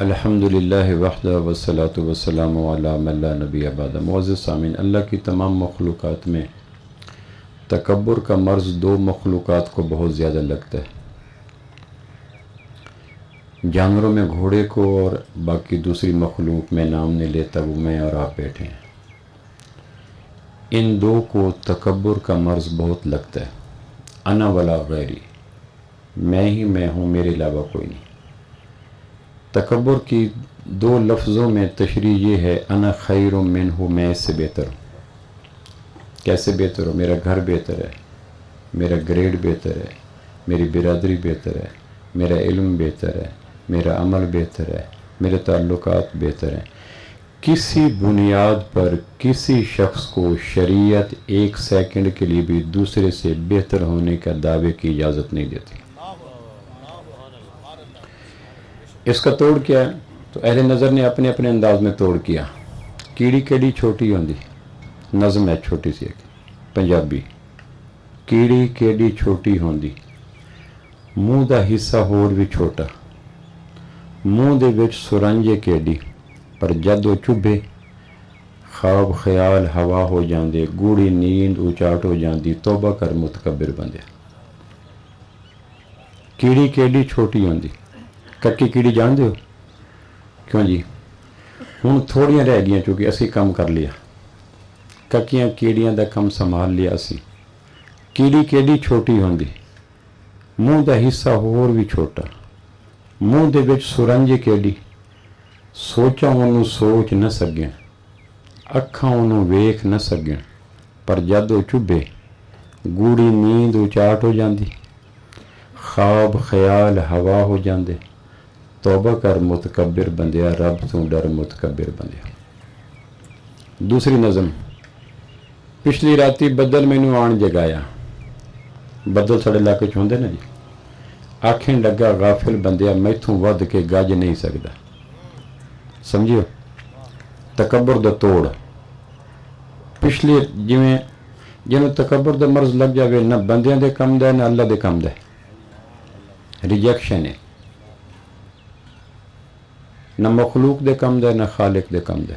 अल्हम्दुलिल्लाह वहदा वस्सलातु वस्सलामु अला मन ला नबी बाद। मुअज़्ज़िज़ सामीन, अल्लाह की तमाम मखलूक़ात में तकब्बुर का मर्ज़ दो मखलूक़ात को बहुत ज़्यादा लगता है। जानवरों में घोड़े को और बाकी दूसरी मखलूक में नाम नहीं लेता, वो मैं और आप बैठे हैं। इन दो को तकब्बुर का मर्ज़ बहुत लगता है। अना वला गैरी, मैं ही मैं हूँ, मेरे अलावा कोई नहीं। तकब्बुर की दो लफ्ज़ों में तशरीह ये है, अना खैरुम मिन्हु, मैं इससे बेहतर हूँ। कैसे बेहतर हो? मेरा घर बेहतर है, मेरा ग्रेड बेहतर है, मेरी बिरादरी बेहतर है, मेरा इल्म बेहतर है, मेरा अमल बेहतर है, मेरे ताल्लुकात बेहतर हैं। किसी बुनियाद पर किसी शख्स को शरीयत एक सेकंड के लिए भी दूसरे से बेहतर होने का दावे की इजाज़त नहीं देती। इसका तोड़ क्या है? तो अहले नज़र ने अपने अपने अंदाज में तोड़ किया। कीड़ी केड़ी छोटी होंदी, नज़म है छोटी सी एक पंजाबी। कीड़ी केड़ी छोटी होंदी, मूँह दा हिस्सा होर भी छोटा, मूँह दे विच सुरंजे केडी, पर जद वो चुभे ख्वाब ख्याल हवा हो जांदे, गूढ़ी नींद उचाट हो जांदी, तौबा कर मुतकब्बिर बंदे। कीड़ी केडी छोटी होंदी, कक्की कीड़ी जानते हो क्यों जी? हुण थोड़ियां रह गईयां, चूँकि असी काम कर लिया, कक्कियां कीड़ियां दा काम संभाल लिया असी। कीड़ी केडी छोटी होंदी, मूँह दा हिस्सा होर भी छोटा, मूँह दे विच सुरंज केडी, सोचा उन्होंने सोच न सकें, अखां उन्होंने वेख न सकें, पर जद वो चुभे गूढ़ी नींद उचाट हो जाती, ख्वाब ख्याल हवा हो जाते, तौबा कर मुतकब्बिर बंदिया, रब तू डर मुतकब्बिर बंदिया। दूसरी नज़म, पिछली राती बदल मैनू आन जगाया। बदल साढ़े इलाके च होंदे ना जी। आखें लगा गाफिल बंदिया, मैथों वध के गज नहीं सकता। समझियो तकब्बुर दा तोड़। पिछले जिवें जिन्हें तकब्बुर दा मर्ज़ लग जाए, ना बंदियां दे कम दा ना अल्लाह दे कम दा, रिजेक्शन है। न मखलूक दे कम दा ना खालिक दे कम दा।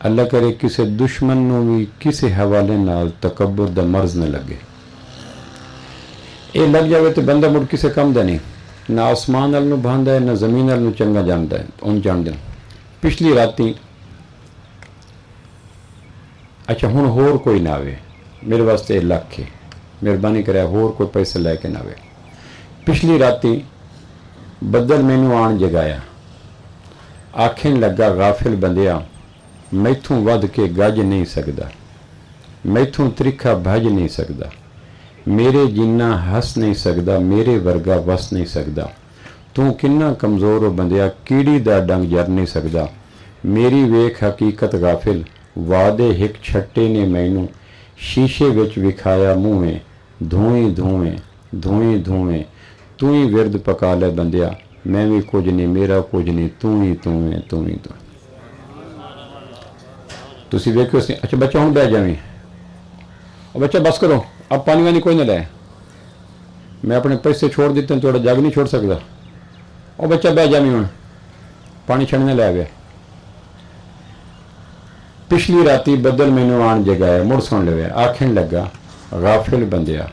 अल्लाह करे किसी दुश्मन नूं भी किसी हवाले नाल तकब्बुर दा मर्ज़ न लगे। ये लग जाए तो बंदा मुड़ किसी कम दा नहीं, ना आसमान वाल नूं भांदा है, ना जमीन वाल नूं चंगा जानदा है। उन जानदे पिछली राती, अच्छा हुण होर कोई ना आवे, मेरे वास्ते लख है, मेहरबानी करे होर कोई पैसे लैके ना आवे। पिछली राती बदल मैनू आन जगाया, आखें लगा गाफिल बंदिया, मैथों वध के गज नहीं सकदा, मैथों त्रिखा भज नहीं सकदा, मेरे जिन्ना हस नहीं सकदा, मेरे वर्गा वस नहीं सकदा। तू किन्ना कमज़ोर हो बंदिया, कीड़ी दा डंग जर नहीं सकदा। मेरी वेख हकीकत गाफिल, वादे हिक छट्टे ने मैनू शीशे विच विखाया मुँहें, धुएं धुएं धुएं धुएं, तू ही विरद पका ले बंदिया, मैं भी कुछ नहीं, मेरा कुछ नहीं, तू ही तू है, तू ही तू। तुसी वेखो। अच्छा बच्चा हूँ बह जावी, और बच्चा बस करो, अब पानी वानी कोई ना लाए, मैं अपने पैसे छोड़ देते हैं, थोड़ा जग नहीं छोड़ सकता। और बच्चा बह जावी, हूँ पानी छड़ने लै गया। पिछली राती बदल मैनू आन जगाया, मुड़ सुन लिया, आखन लगा गाफिल बंदिया,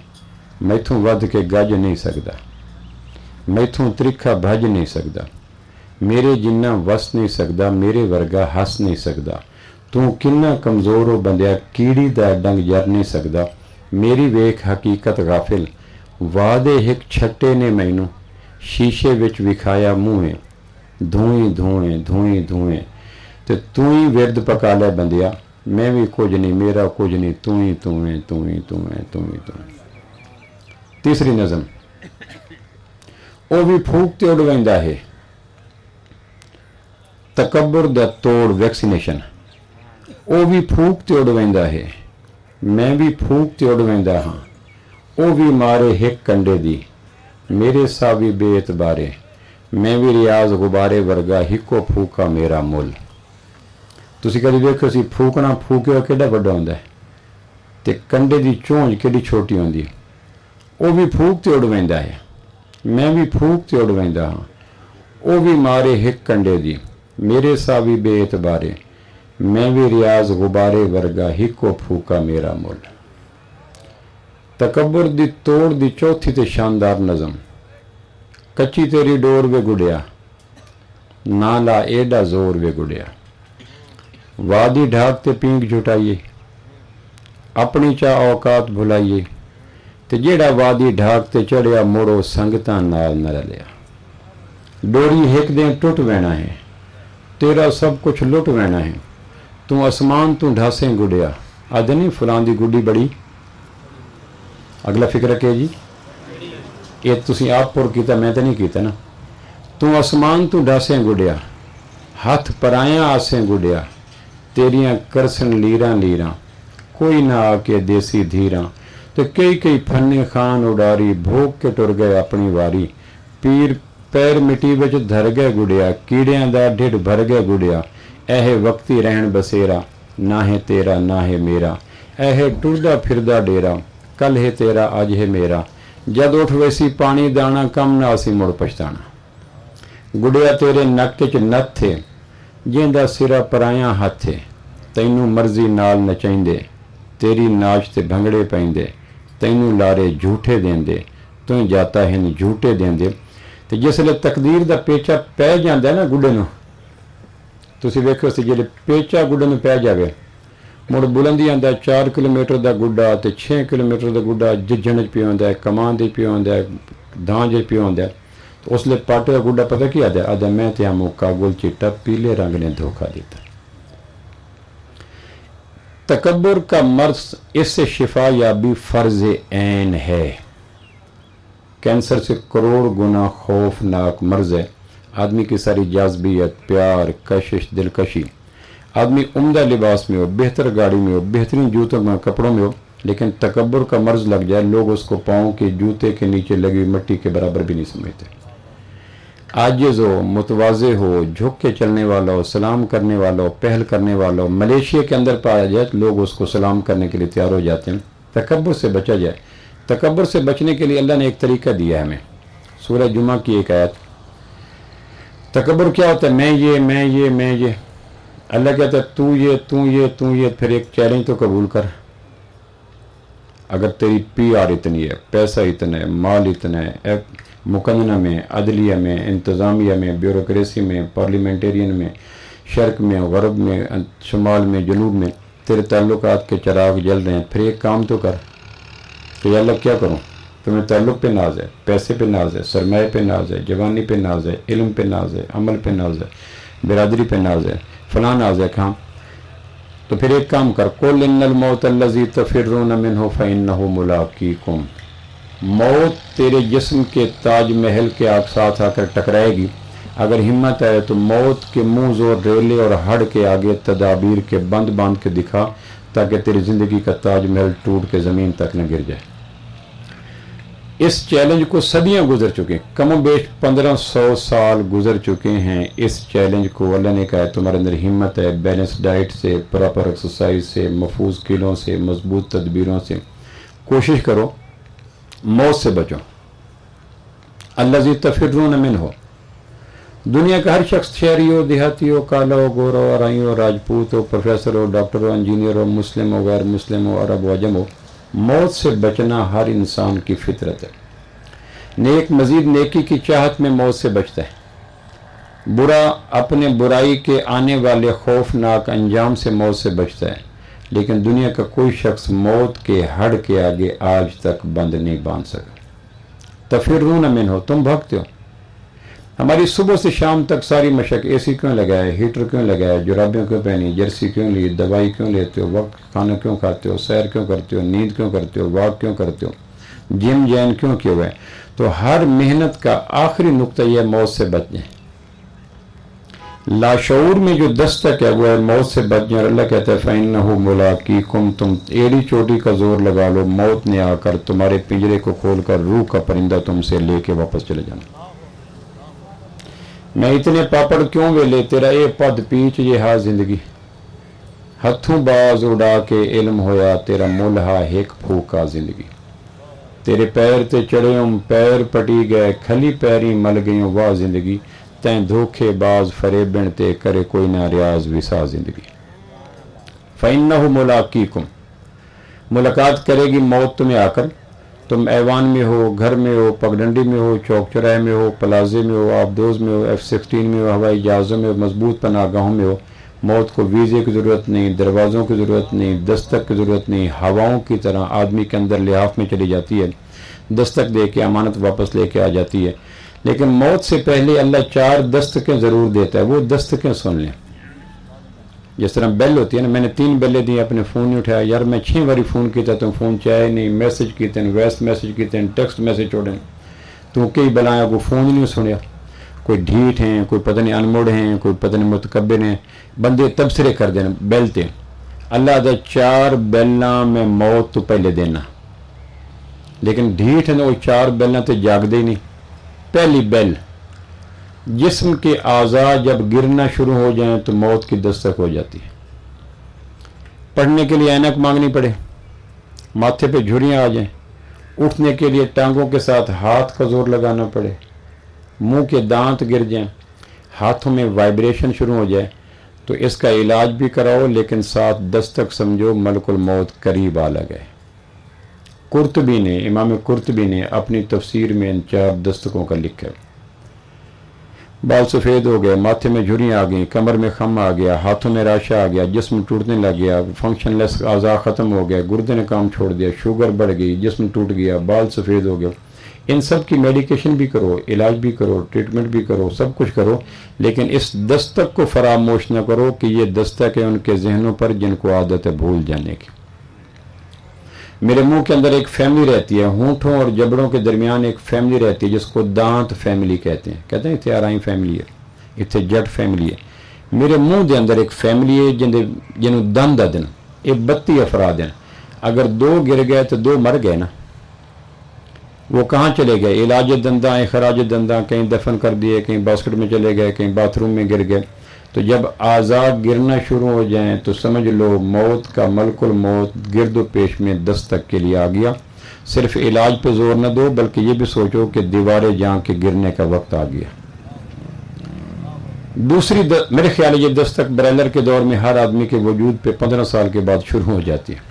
मैथों वध के गज नहीं सकता, मैथों त्रिखा भज नहीं सकता, मेरे जिन्ना वस नहीं सकता, मेरे वर्गा हस नहीं सकता। तू किन्ना कमज़ोर हो बंदिया, कीड़ी दा डंग जर नहीं सकता। मेरी वेख हकीकत गाफिल, वादे हिक छट्टे ने मैनू शीशे विच विखाया मुँहें, धुएं धुएं धुएं धुएं, ते तू ही विरद पका ले बंदिया, मैं भी कुछ नहीं, मेरा कुछ नहीं, तू ही तू है, तू ही तू है, तू ही तू है। तीसरी नज़म, वो भी फूक ते उड़वाइंदा है। तकब्बुर दा तोड़ वैक्सीनेशन, वो भी फूक ते उड़वाइंदा है, मैं भी फूक ते उड़वाइंदा हाँ। वो भी मारे हिक कंडे दी, मेरे सा भी बेएतबारे, मैं भी रियाज गुबारे वर्गा, हिको फूका मेरा मुल। तुसी कभी वेखो सी फूकना फूकिया केड़ा वड्डा हुंदा है, ते कंडे दी चोंच केड़ी छोटी हुंदी है। वो भी फूक ते उड़वाइंदा है, मैं भी फूक ते उड़वाइंदा हाँ। ਉਹ ਵੀ ਮਾਰੇ ਹਿੱਕ ਕੰਡੇ ਦੀ ਮੇਰੇ ਸਾ ਵੀ ਬੇਇਤਬਾਰੇ ਮੈਂ ਵੀ ਰਿਆਜ਼ ਗੁਬਾਰੇ ਵਰਗਾ ਹਿੱਕੋ ਫੂਕਾ ਮੇਰਾ ਮੁੱਲ। ਤਕੱਬਰ ਦੀ ਤੋੜ ਦੀ ਚੌਥੀ ਤੇ ਸ਼ਾਨਦਾਰ ਨਜ਼ਮ। ਕੱਚੀ ਤੇਰੀ ਡੋਰ ਵੇ ਗੁੜਿਆ ਨਾ ਲਾ ਏਡਾ ਜ਼ੋਰ ਵੇ ਗੁੜਿਆ। ਵਾਦੀ ਢਾਕ ਤੇ ਪੀਂਗ ਝੁਟਾਈਏ ਆਪਣੀ ਚਾਹ ਔਕਾਤ ਭੁਲਾਈਏ ਤੇ ਜਿਹੜਾ ਵਾਦੀ ਢਾਕ ਤੇ ਚੜਿਆ ਮੋੜੋ ਸੰਗਤਾਂ ਨਾਲ न रलिया। डोरी हिक दे टुट वैना है तेरा सब कुछ लुट वैना है तू आसमान तू ढासे गुड़िया। अद नहीं फलां दी गुड्डी बड़ी। अगला फिक्र के जी ये तुसी आप पुर कीता मैं तो नहीं कीता ना। तू आसमान तू ढासे गुड़िया हथ पराया आसे गुड़िया तेरियां करसन लीरा लीरा कोई ना आके देसी धीरा। तो कई कई फन्ने खान उडारी भोग के टुर गए अपनी वारी। पीर पैर मिट्टी विच धर गए गुड़िया कीड़ियां दा ढिड भर गए गुड़िया। ऐ वक्ती रहन बसेरा ना है तेरा ना है मेरा। ऐ टुरदा फिरदा डेरा कल है तेरा अज है मेरा। जद उठ वैसी पानी दाना कम ना असी मुड़ पछताना। गुड़िया तेरे नक च नथ थे जिंदा सिरा पराया हथ है तैनू मर्जी नाल नचाइंदे तेरी नाच ते भंगड़े पैंदे तैनू लारे झूठे देंदे तू जाता है झूठे देंदे। ते जिसले तकदीर दा पेचा पै जांदा ना गुड्डे नूं तुसीं वेखो सी जिहड़े पेचा गुड्डे नूं पै जावे मुड़ बुलंदी आंदा 4 किलोमीटर दा गुड्डा ते 6 किलोमीटर दा गुड्डा जिज्जण च पियो आंदा कमान दे पियो आंदा दांज च पियो आंदा। तो उसले पाटे का गुड्डा पता की आदा आदा मैं ते आमो कागुल चिट्टा पीले रंग ने धोखा देता। तकब्बुर का मर्ज इससे शिफा याबी फर्ज ऐन है। कैंसर से करोड़ गुना खौफनाक मर्ज है। आदमी की सारी जाज़बियत प्यार कशिश दिलकशी। आदमी उम्दा लिबास में हो बेहतर गाड़ी में हो बेहतरीन जूतों में कपड़ों में हो लेकिन तकब्बुर का मर्ज लग जाए लोग उसको पाँव के जूते के नीचे लगी मिट्टी के बराबर भी नहीं समझते। आजिज़ हो मुतवाज़े हो झुक के चलने वाला हो सलाम करने वाला हो पहल करने वाला हो मलेशिया के अंदर पाया जाए तो लोग उसको सलाम करने के लिए तैयार हो जाते हैं। तकब्बुर से बचा जाए। तकब्बुर से बचने के लिए अल्लाह ने एक तरीका दिया है हमें। सूरह जुमा की एक आयत। तकब्बुर क्या होता है मैं ये अल्लाह कहता है तू ये फिर एक चैलेंज तो कबूल कर। अगर तेरी PR इतनी है पैसा इतना है माल इतना है मुकन्ना में अदलिया में इंतज़ामिया में ब्यूरोक्रेसी में पार्लियामेंटेरियन में शर्क में गरब में शुमाल में जनूब में तेरे ताल्लुकात के चिराग जल रहे हैं फिर एक काम तो कर। तो या अल्लाह क्या करूँ तुम्हें ताल्लुक़ पे नाज है पैसे पे नाज है सरमाए पे नाज है जवानी पे नाज है इल्म पे नाज है अमल पे नाज है बिरादरी पे नाज है फलां नाज है कहाँ। तो फिर एक काम कर कुल इन्नल मौत अल्लज़ी तफ़िर्रून मिन्हु फ़इन्नहु मुलाक़ीकुम। मौत तेरे जिस्म के ताज महल के साथ आकर टकराएगी। अगर हिम्मत आए तो मौत के मुंह जोर रेले और हड़ के आगे तदाबीर के बंद बांध के दिखा ताकि तेरी ज़िंदगी का ताज महल टूट के ज़मीन तक न गिर जाए। इस चैलेंज को सदियां गुजर चुके कम बेश 1500 साल गुजर चुके हैं। इस चैलेंज को अल्लाह ने कहा तुम्हारे अंदर हिम्मत है बैलेंस डाइट से प्रॉपर एक्सरसाइज से महफूज किलों से मजबूत तदबीरों से कोशिश करो मौत से बचो। अल्लाज़ी तफ़िर्रून मिन्हु। दुनिया का हर शख्स शहरी हो देहाती हो काला हो गोरा हो अराई हो राजपूत हो प्रोफेसर हो डॉक्टर हो इंजीनियर हो मुस्लिम हो गैर मुस्लिम हो अरब हो अजम हो मौत से बचना हर इंसान की फितरत है। नेक मजीद नेकी की चाहत में मौत से बचता है। बुरा अपने बुराई के आने वाले खौफनाक अंजाम से मौत से बचता है। लेकिन दुनिया का कोई शख्स मौत के हड़ के आगे आज तक बंद नहीं बांध सका। तफ़िर्रून मिन्हु तुम भागते हो। हमारी सुबह से शाम तक सारी मशक AC क्यों लगाए हीटर क्यों लगाए जुराबें क्यों पहनी जर्सी क्यों ली दवाई क्यों लेते हो वक्त खाना क्यों खाते हो सैर क्यों करते हो नींद क्यों करते हो वॉक क्यों करते हो जिम जैन क्यों किए हुए। तो हर मेहनत का आखिरी नुक्ता यह मौत से बचने। लाशऊर में जो दस्तक है वो है मौत से बचने। और अल्लाह कहता है फ़इन्नहु मुलाक़ीकुम तुम एड़ी चोटी का जोर लगा लो मौत ने आकर तुम्हारे पिंजरे को खोलकर रूह का परिंदा तुमसे लेके वापस चले जाना। मैं इतने पापड़ क्यों वेले तेरा ये पद पीच ये हा जिंदगी हथों बाज उड़ा के इल्म होया तेरा मुल हा हिक फूका जिंदगी। तेरे पैर ते चढ़े पैर पटी गए खली पैरी मल गई वाह जिंदगी तैं धोखे बाज फरेबण ते करे कोई ना रियाज विसा जिंदगी। फ़इन्नहु मुलाक़ीकुम, मुलाकात करेगी मौत तुम्हें आकर। तुम ऐवान में हो, घर में हो, पगडंडी में हो, चौक चौराहे में हो, प्लाजे में हो, आबदोज में हो, F-16 में हो, हवाई जहाज़ों में हो, मजबूत पनाहगाहों में हो। मौत को वीज़े की ज़रूरत नहीं, दरवाज़ों की ज़रूरत नहीं, दस्तक की ज़रूरत नहीं। हवाओं की तरह आदमी के अंदर लिहाफ में चली जाती है, दस्तक दे के अमानत वापस लेके आ जाती है। लेकिन मौत से पहले अल्लाह 4 दस्तकें ज़रूर देता है, वो दस्तकें सुन लें। जिस तरह बेल होती है ना, मैंने 3 बेलें दी, अपने फ़ोन नहीं उठाया यार, मैं 6 बारी फ़ोन किया तुम फ़ोन चाहे नहीं, मैसेज किए वॉइस मैसेज किए, टेक्स्ट मैसेज छोड़े, तू कई बलाया को फ़ोन नहीं सुनिया। कोई ढीठ हैं, कोई पता नहीं अनमुड़ हैं, कोई पता नहीं मुतकब्बिर हैं, बंदे तबसरे कर देना बेलते। अल्लाह दा 4 बेल्ला में मौत तो पहले देना, लेकिन ढीठ है ना, वो 4 बेल्ला तो जागदे ही नहीं। पहली बेल, जिस्म के आज़ा जब गिरना शुरू हो जाएं तो मौत की दस्तक हो जाती है। पढ़ने के लिए ऐनक मांगनी पड़े, माथे पे झुर्रियाँ आ जाएं, उठने के लिए टांगों के साथ हाथ का जोर लगाना पड़े, मुंह के दांत गिर जाएं, हाथों में वाइब्रेशन शुरू हो जाए, तो इसका इलाज भी कराओ, लेकिन साथ दस्तक समझो मलकुल मौत करीब आ लगे। कुर्तबी ने, इमाम कुर्तबी ने अपनी तफसीर में इन 4 दस्तकों का लिखा। बाल सफ़ेद हो गए, माथे में झुर्रियाँ आ गई, कमर में खम आ गया, हाथों में राशा आ गया, जिस्म टूटने लग गया, फंक्शनलेस आज़ा ख़त्म हो गया, गुर्दे ने काम छोड़ दिया, शुगर बढ़ गई, जिस्म टूट गया, बाल सफ़ेद हो गए। इन सब की मेडिकेशन भी करो, इलाज भी करो, ट्रीटमेंट भी करो, सब कुछ करो, लेकिन इस दस्तक को फरामोश न करो कि ये दस्तक है उनके जहनों पर जिनको आदत है भूल जाने की। मेरे मुंह के अंदर एक फैमिली रहती है, होंठों और जबड़ों के दरमियान एक फैमिली रहती है जिसको दांत फैमिली कहते हैं। कहते हैं इतने आराई फैमिली है, इतने जट फैमिली है। मेरे मुंह के अंदर एक फैमिली है जिन्होंने दंद दिन ये 32 अफराद हैं। अगर 2 गिर गए तो 2 मर गए ना। वो कहाँ चले गए? इलाज दंदा, खराज दंदा, कहीं दफन कर दिए, कहीं बास्केट में चले गए, कहीं बाथरूम में गिर गए। तो जब आज़ाद गिरना शुरू हो जाएं तो समझ लो मौत का मलकुल मौत गिरदो पेश में दस्तक के लिए आ गया। सिर्फ इलाज पे जोर न दो, बल्कि ये भी सोचो कि दीवारें जहाँ के गिरने का वक्त आ गया। दूसरी मेरे ख्याल ये दस्तक ब्रेलर के दौर में हर आदमी के वजूद पे 15 साल के बाद शुरू हो जाती है।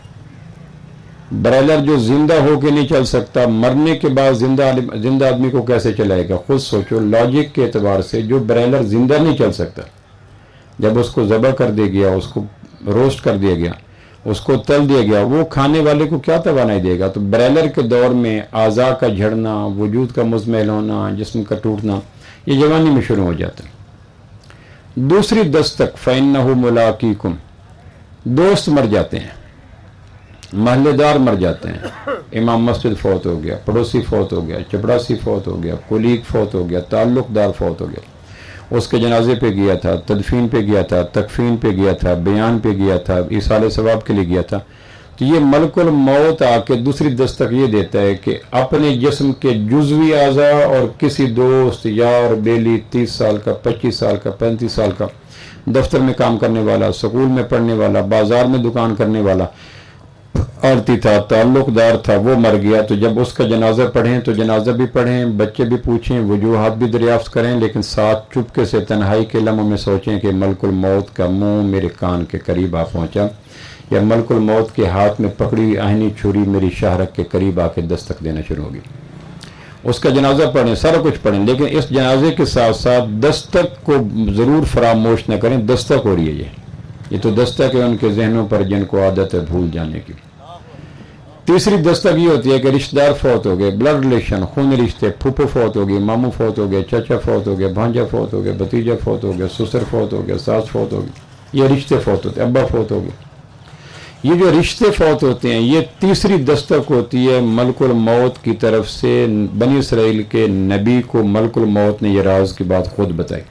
ब्रेलर जो जिंदा होके नहीं चल सकता, मरने के बाद जिंदा आदमी को कैसे चलाएगा? खुद सोचो। लॉजिक के एतबार से जो ब्रेलर जिंदा नहीं चल सकता, जब उसको ज़बह कर दिया गया, उसको रोस्ट कर दिया गया, उसको तल दिया गया, वो खाने वाले को क्या तवानाई देगा? तो ब्रेलर के दौर में आज़ा का झड़ना, वजूद का मुज़महल होना, जिस्म का टूटना, ये जवानी में शुरू हो जाता है। दूसरी दस्तक फ़इन्नहु मुलाक़ीकुम, दोस्त मर जाते हैं, महल्लेदार मर जाते हैं। इमाम मस्जिद फौत हो गया, पड़ोसी फौत हो गया, चपड़ासी फौत हो गया, कुलीग फौत हो गया, ताल्लुकदार फौत हो गया। उसके जनाजे पे गया था, तदफीन पे गया था, तकफीन पे गया था, बयान पे गया था, ईसाले सवाब के लिए गया था। तो ये मलकुल मौत आके दूसरी दस्तक ये देता है कि अपने जिस्म के जुज़वी आज़ा और किसी दोस्त, यार, बेली, 30 साल का, 25 साल का, 35 साल का, दफ्तर में काम करने वाला, स्कूल में पढ़ने वाला, बाजार में दुकान करने वाला, आरती था, ताल्लुकदार था, वो मर गया। तो जब उसका जनाजा पढ़ें तो जनाजा भी पढ़ें, बच्चे भी पूछें, वजूहात भी दरियाफ्त करें, लेकिन साथ चुपके से तन्हाई के लम्हों में सोचें कि मलकुल मौत का मुंह मेरे कान के करीब आ पहुंचा, या मलकुल मौत के हाथ में पकड़ी आहनी छुरी मेरी शाहरक के करीब आके दस्तक देना शुरू होगी। उसका जनाजा पढ़ें, सारा कुछ पढ़ें, लेकिन इस जनाजे के साथ साथ दस्तक को ज़रूर फरामोश न करें। दस्तक हो रही है ये तो दस्तक है उनके जहनों पर जिनको आदत है भूल जाने की। तीसरी दस्तक ये होती है कि रिश्तेदार फौत हो गए, ब्लड रिलेशन, खून रिश्ते, फूफो फौत हो गए, मामू फौत हो गए, चाचा फौत हो गए, भांजा फौत हो गए, भतीजा फौत हो गया, ससुर फौत हो गया, सास फौत हो गई, ये रिश्ते फौत होते हैं, अब्बा फौत हो गए। ये जो रिश्ते फौत होते हैं ये तीसरी दस्तक होती है मलकुल मौत की तरफ से। बनी इसराइल के नबी को मलकुल मौत ने यह राज की बात खुद बताई।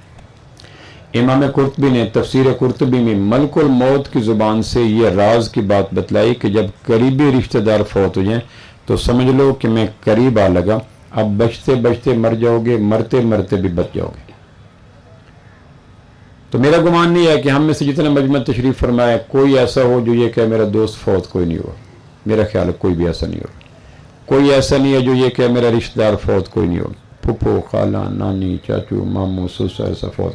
इमाम कुर्तबी ने तफसीर कुर्तबी में मलकुल मौत की ज़ुबान से ये राज की बात बतलाई कि जब करीबी रिश्तेदार फौत हो जाएं तो समझ लो कि मैं करीब आ लगा, अब बचते बचते मर जाओगे, मरते मरते भी बच जाओगे। तो मेरा गुमान नहीं है कि हम में से जितने मजमा तशरीफ़ फरमाए कोई ऐसा हो जो ये कहे मेरा दोस्त फौत कोई नहीं हुआ। मेरा ख्याल है कोई भी ऐसा नहीं हो। कोई ऐसा नहीं है जो ये कहे मेरा रिश्तेदार फौत कोई नहीं हो। پھپھو خالہ نانی چاچو ماموں سسر سفور.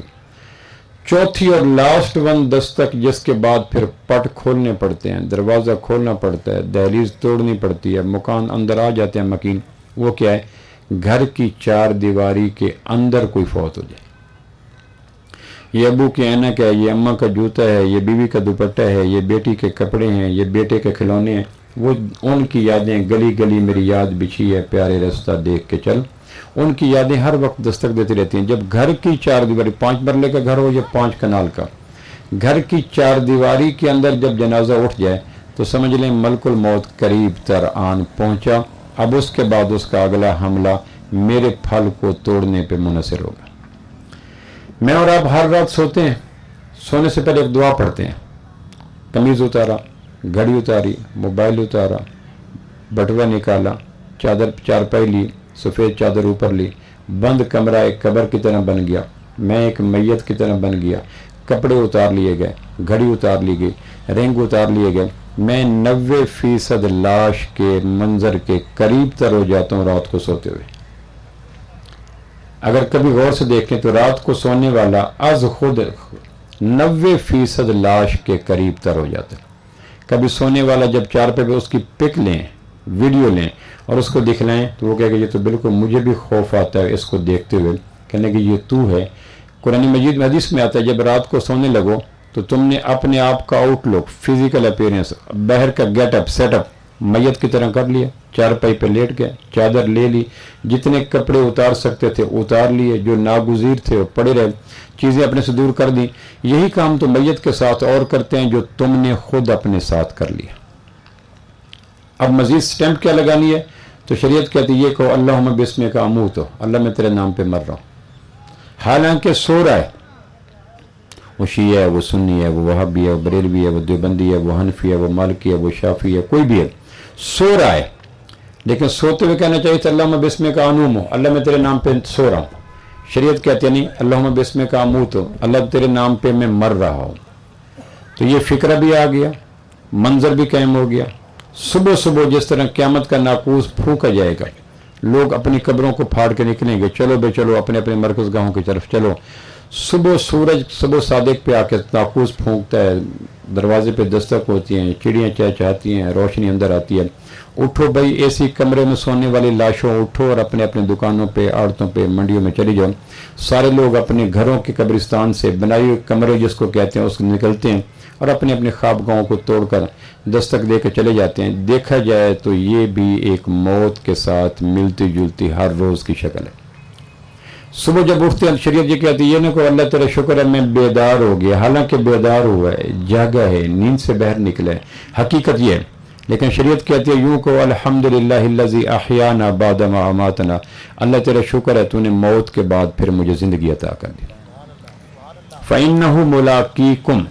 چوتھی اور لاسٹ ون دستک جس کے بعد پھر پٹ کھولنے پڑتے ہیں, دروازہ کھولنا پڑتا ہے, دہلیز توڑنی پڑتی ہے, مکان اندر آ جاتے ہیں مکین. وہ کیا ہے؟ گھر کی چار دیواری کے اندر کوئی فوت ہو جائے. یہ ابو کی اینک ہے, یہ اماں کا جوتا ہے, یہ بیوی کا دوپٹہ ہے, یہ بیٹی کے کپڑے ہیں, یہ بیٹے کے کھلونے ہیں. وہ ان کی یادیں گلی گلی میری یاد بچھی ہے پیارے رستہ دیکھ کے چل. ان کی یادیں ہر وقت دستک دیتی رہتی ہیں. جب گھر کی چار دیواری, 5 مرلے کا گھر ہو یا 5 کنال کا, گھر کی چار دیواری کے اندر جب جنازہ اٹھ جائے تو سمجھ لیں ملک الموت قریب تر آن پہنچا. اب اس کے بعد اس کا اگلا حملہ میرے پھل کو توڑنے پہ منحصر ہوگا. میں اور آپ ہر رات سوتے ہیں, سونے سے پہلے ایک دعا پڑھتے ہیں. قمیض اتارا, گھڑی اتاری, موبائل اتارا, بٹوا نکالا, چادر چارپائی لی, سفید چادر اوپر لی, بند کمرہ ایک قبر کی طرح بن گیا, میں ایک میت کی طرح بن گیا. کپڑے اتار لیے گئے, گھڑی اتار لی گئی, رنگ اتار لیے گئے. میں 90% لاش کے منظر کے قریب تر ہو جاتا ہوں رات کو سوتے ہوئے. اگر کبھی غور سے دیکھیں تو رات کو سونے والا از خود 90% لاش کے قریب تر ہو جاتا ہے. کبھی سونے والا جب چارپے پہ اس کی پک لیں, ویڈیو لیں اور اس کو دکھلائیں تو وہ کہے کہ یہ تو بالکل مجھے بھی خوف آتا ہے اس کو دیکھتے ہوئے, کہنے کہ یہ تو ہے. قرآن مجید میں حدیث میں آتا ہے جب رات کو سونے لگو تو تم نے اپنے آپ کا آؤٹ لک, فزیکل اپیرنس, باہر کا گیٹ اپ, سیٹ اپ میت کی طرح کر لیا. چارپائی پہ لیٹ گئے, چادر لے لی, جتنے کپڑے اتار سکتے تھے اتار لیے, جو ناگزیر تھے وہ پڑے رہے, چیزیں اپنے سے دور کر دی. یہی کام تو میت کے ساتھ اور کرتے ہیں جو تم نے خود اپنے ساتھ کر لیا. اب مزید سٹیمپ کیا لگانی ہے؟ تو شریعت کہتی ہے یہ کہو اللہم بسمک اموت, اللہ میں تیرے نام پہ مر رہا ہوں. حالانکہ سو رہا ہے, وہ شیعہ ہے, وہ سنی ہے, وہ وہابی ہے, وہ بریلوی ہے, وہ دیوبندی ہے, وہ حنفی ہے, وہ مالکی ہے, وہ شافعی ہے, کوئی بھی ہے, سو رہا ہے. لیکن سوتے ہوئے کہنا چاہیے تھا اللہم بسمک انوم, اللہ میں تیرے نام پہ سو رہا ہوں. شریعت کہتی ہے نہیں, اللہم بسمک اموت, اللہ تیرے نام پہ میں مر رہا ہوں. تو یہ فکرہ بھی آ گیا, منظر بھی قائم ہو گیا. صبح صبح جس طرح قیامت کا ناقوس پھونکا جائے گا, لوگ اپنی قبروں کو پھاڑ کے نکلیں گے, چلو بے چلو اپنے اپنے مرکز گاہوں کی طرف چلو. صبح سورج صبح صادق پہ آ کے ناقوس پھونکتا ہے, دروازے پہ دستک ہوتی ہیں, چڑیاں چہچہاتی ہیں, روشنی اندر آتی ہے. اٹھو بھائی, ایسی کمرے میں سونے والی لاشوں اٹھو اور اپنے اپنے دکانوں پہ, آڑتوں پہ, منڈیوں میں چلی جاؤ. سارے لوگ اپنے گھروں کے قبرستان سے بنائی ہوئے کمرے جس کو کہتے ہیں اس کو نکلتے ہیں اور اپنے اپنے خواب گاہوں کو توڑ کر دستک دے کے چلے جاتے ہیں. دیکھا جائے تو یہ بھی ایک موت کے ساتھ ملتی جلتی ہر روز کی شکل ہے. صبح جب اٹھتے ہیں شریعت یہ کہتی ہے یہ نہ کہ اللہ تیرا شکر ہے میں بیدار ہو گیا, حالانکہ بیدار ہوا ہے, جاگا ہے, نیند سے باہر نکلا ہے, حقیقت یہ ہے. لیکن شریعت کہتی ہے یوں کہ الحمدللہ الذی احیانا بعد ما اماتنا, اللہ تیرا شکر ہے تو نے موت کے بعد پھر مجھے زندگی عطا کر دی. فإنہ ملاقیکم,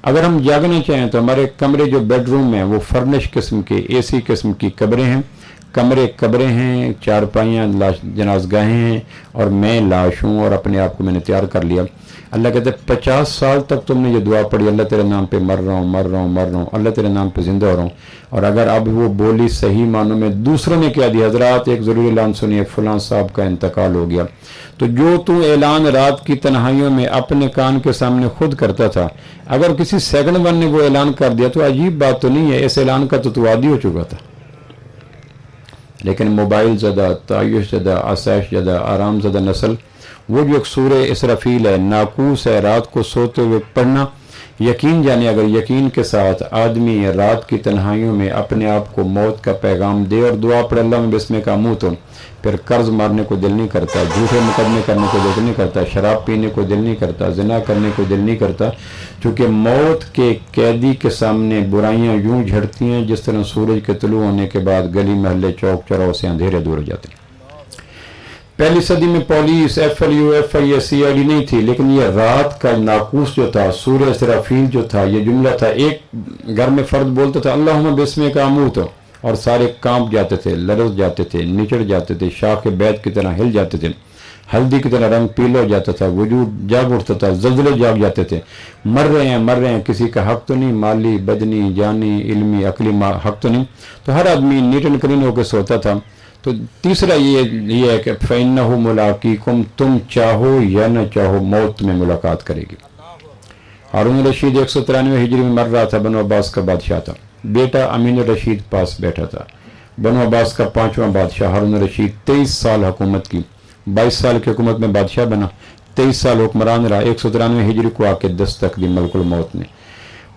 اگر ہم جاگنا چاہیں تو ہمارے کمرے جو بیڈ روم ہیں وہ فرنش قسم کے اے سی قسم کی قبریں ہیں, قبریں ہیں, چارپائیاں جنازگاہیں ہیں, اور میں لاش ہوں اور اپنے آپ کو میں نے تیار کر لیا. اللہ کہتے ہیں 50 سال تک تم نے یہ دعا پڑھی, اللہ تیرے نام پہ مر رہا ہوں, اللہ تیرے نام پہ زندہ ہو رہا ہوں. اور اگر اب وہ بولی صحیح معنوں میں دوسروں نے کیا دی, حضرات ایک ضروری اعلان سنیے, فلاں صاحب کا انتقال ہو گیا, تو جو تو اعلان رات کی تنہائیوں میں اپنے کان کے سامنے خود کرتا تھا, اگر کسی سیکنڈ ون نے وہ اعلان کر دیا تو عجیب بات تو نہیں ہے, اس اعلان کا تو عادی ہو چکا تھا. لیکن موبائل زدہ, تعیش زدہ, آسائش زدہ, آرام زدہ نسل, وہ جو ایک سورہ اسرافیل ہے, ناقوس ہے, رات کو سوتے ہوئے پڑھنا, یقین جانے اگر یقین کے ساتھ آدمی رات کی تنہائیوں میں اپنے آپ کو موت کا پیغام دے اور دعا پڑھ اللہ میں بسمک اموت ہو, پھر قرض مارنے کو دل نہیں کرتا, جھوٹے مقدمے کرنے کو دل نہیں کرتا, شراب پینے کو دل نہیں کرتا, زنا کرنے کو دل نہیں کرتا, چونکہ موت کے قیدی کے سامنے برائیاں یوں جھڑتی ہیں جس طرح سورج کے طلوع ہونے کے بعد گلی محلے چوک چوراہوں سے اندھیرے دور ہو جاتے ہیں. پہلی صدی میں پولیس, FLU, FI, CID نہیں تھی, لیکن یہ رات کا ناقوس جو تھا, سورہ اسرافیل جو تھا, یہ جملہ تھا, ایک گھر میں فرد بولتا تھا اللہم بسمک اموت, اور سارے کانپ جاتے تھے, لرز جاتے تھے, نچڑ جاتے تھے, شاخ بیت کی طرح ہل جاتے تھے, ہلدی کی طرح رنگ پیلا ہو جاتا تھا, وجود جاگ اٹھتا تھا, زلزلے جاگ جاتے تھے. مر رہے ہیں, کسی کا حق تو نہیں, مالی, بدنی, جانی, علمی, عقلی حق تو نہیں. تو ہر آدمی نیٹ اینڈ کلین ہو کے سوتا تھا. تو تیسرا یہ ہے کہ فَإِنَّهُ مُلَاقِيكُمْ، تم چاہو یا نہ چاہو موت میں ملاقات کرے گی۔ ہارون رشید 193 ہجری میں مر رہا تھا، بنو عباس کا بادشاہ تھا، بیٹا امین الرشید پاس بیٹھا تھا، بنو عباس کا 5واں بادشاہ ہارون رشید 23 سال حکومت کی، 22 سال کی حکومت میں بادشاہ بنا، 23 سال حکمران رہا۔ 193 ہجری کو آ کے دستک دی ملک الموت نے۔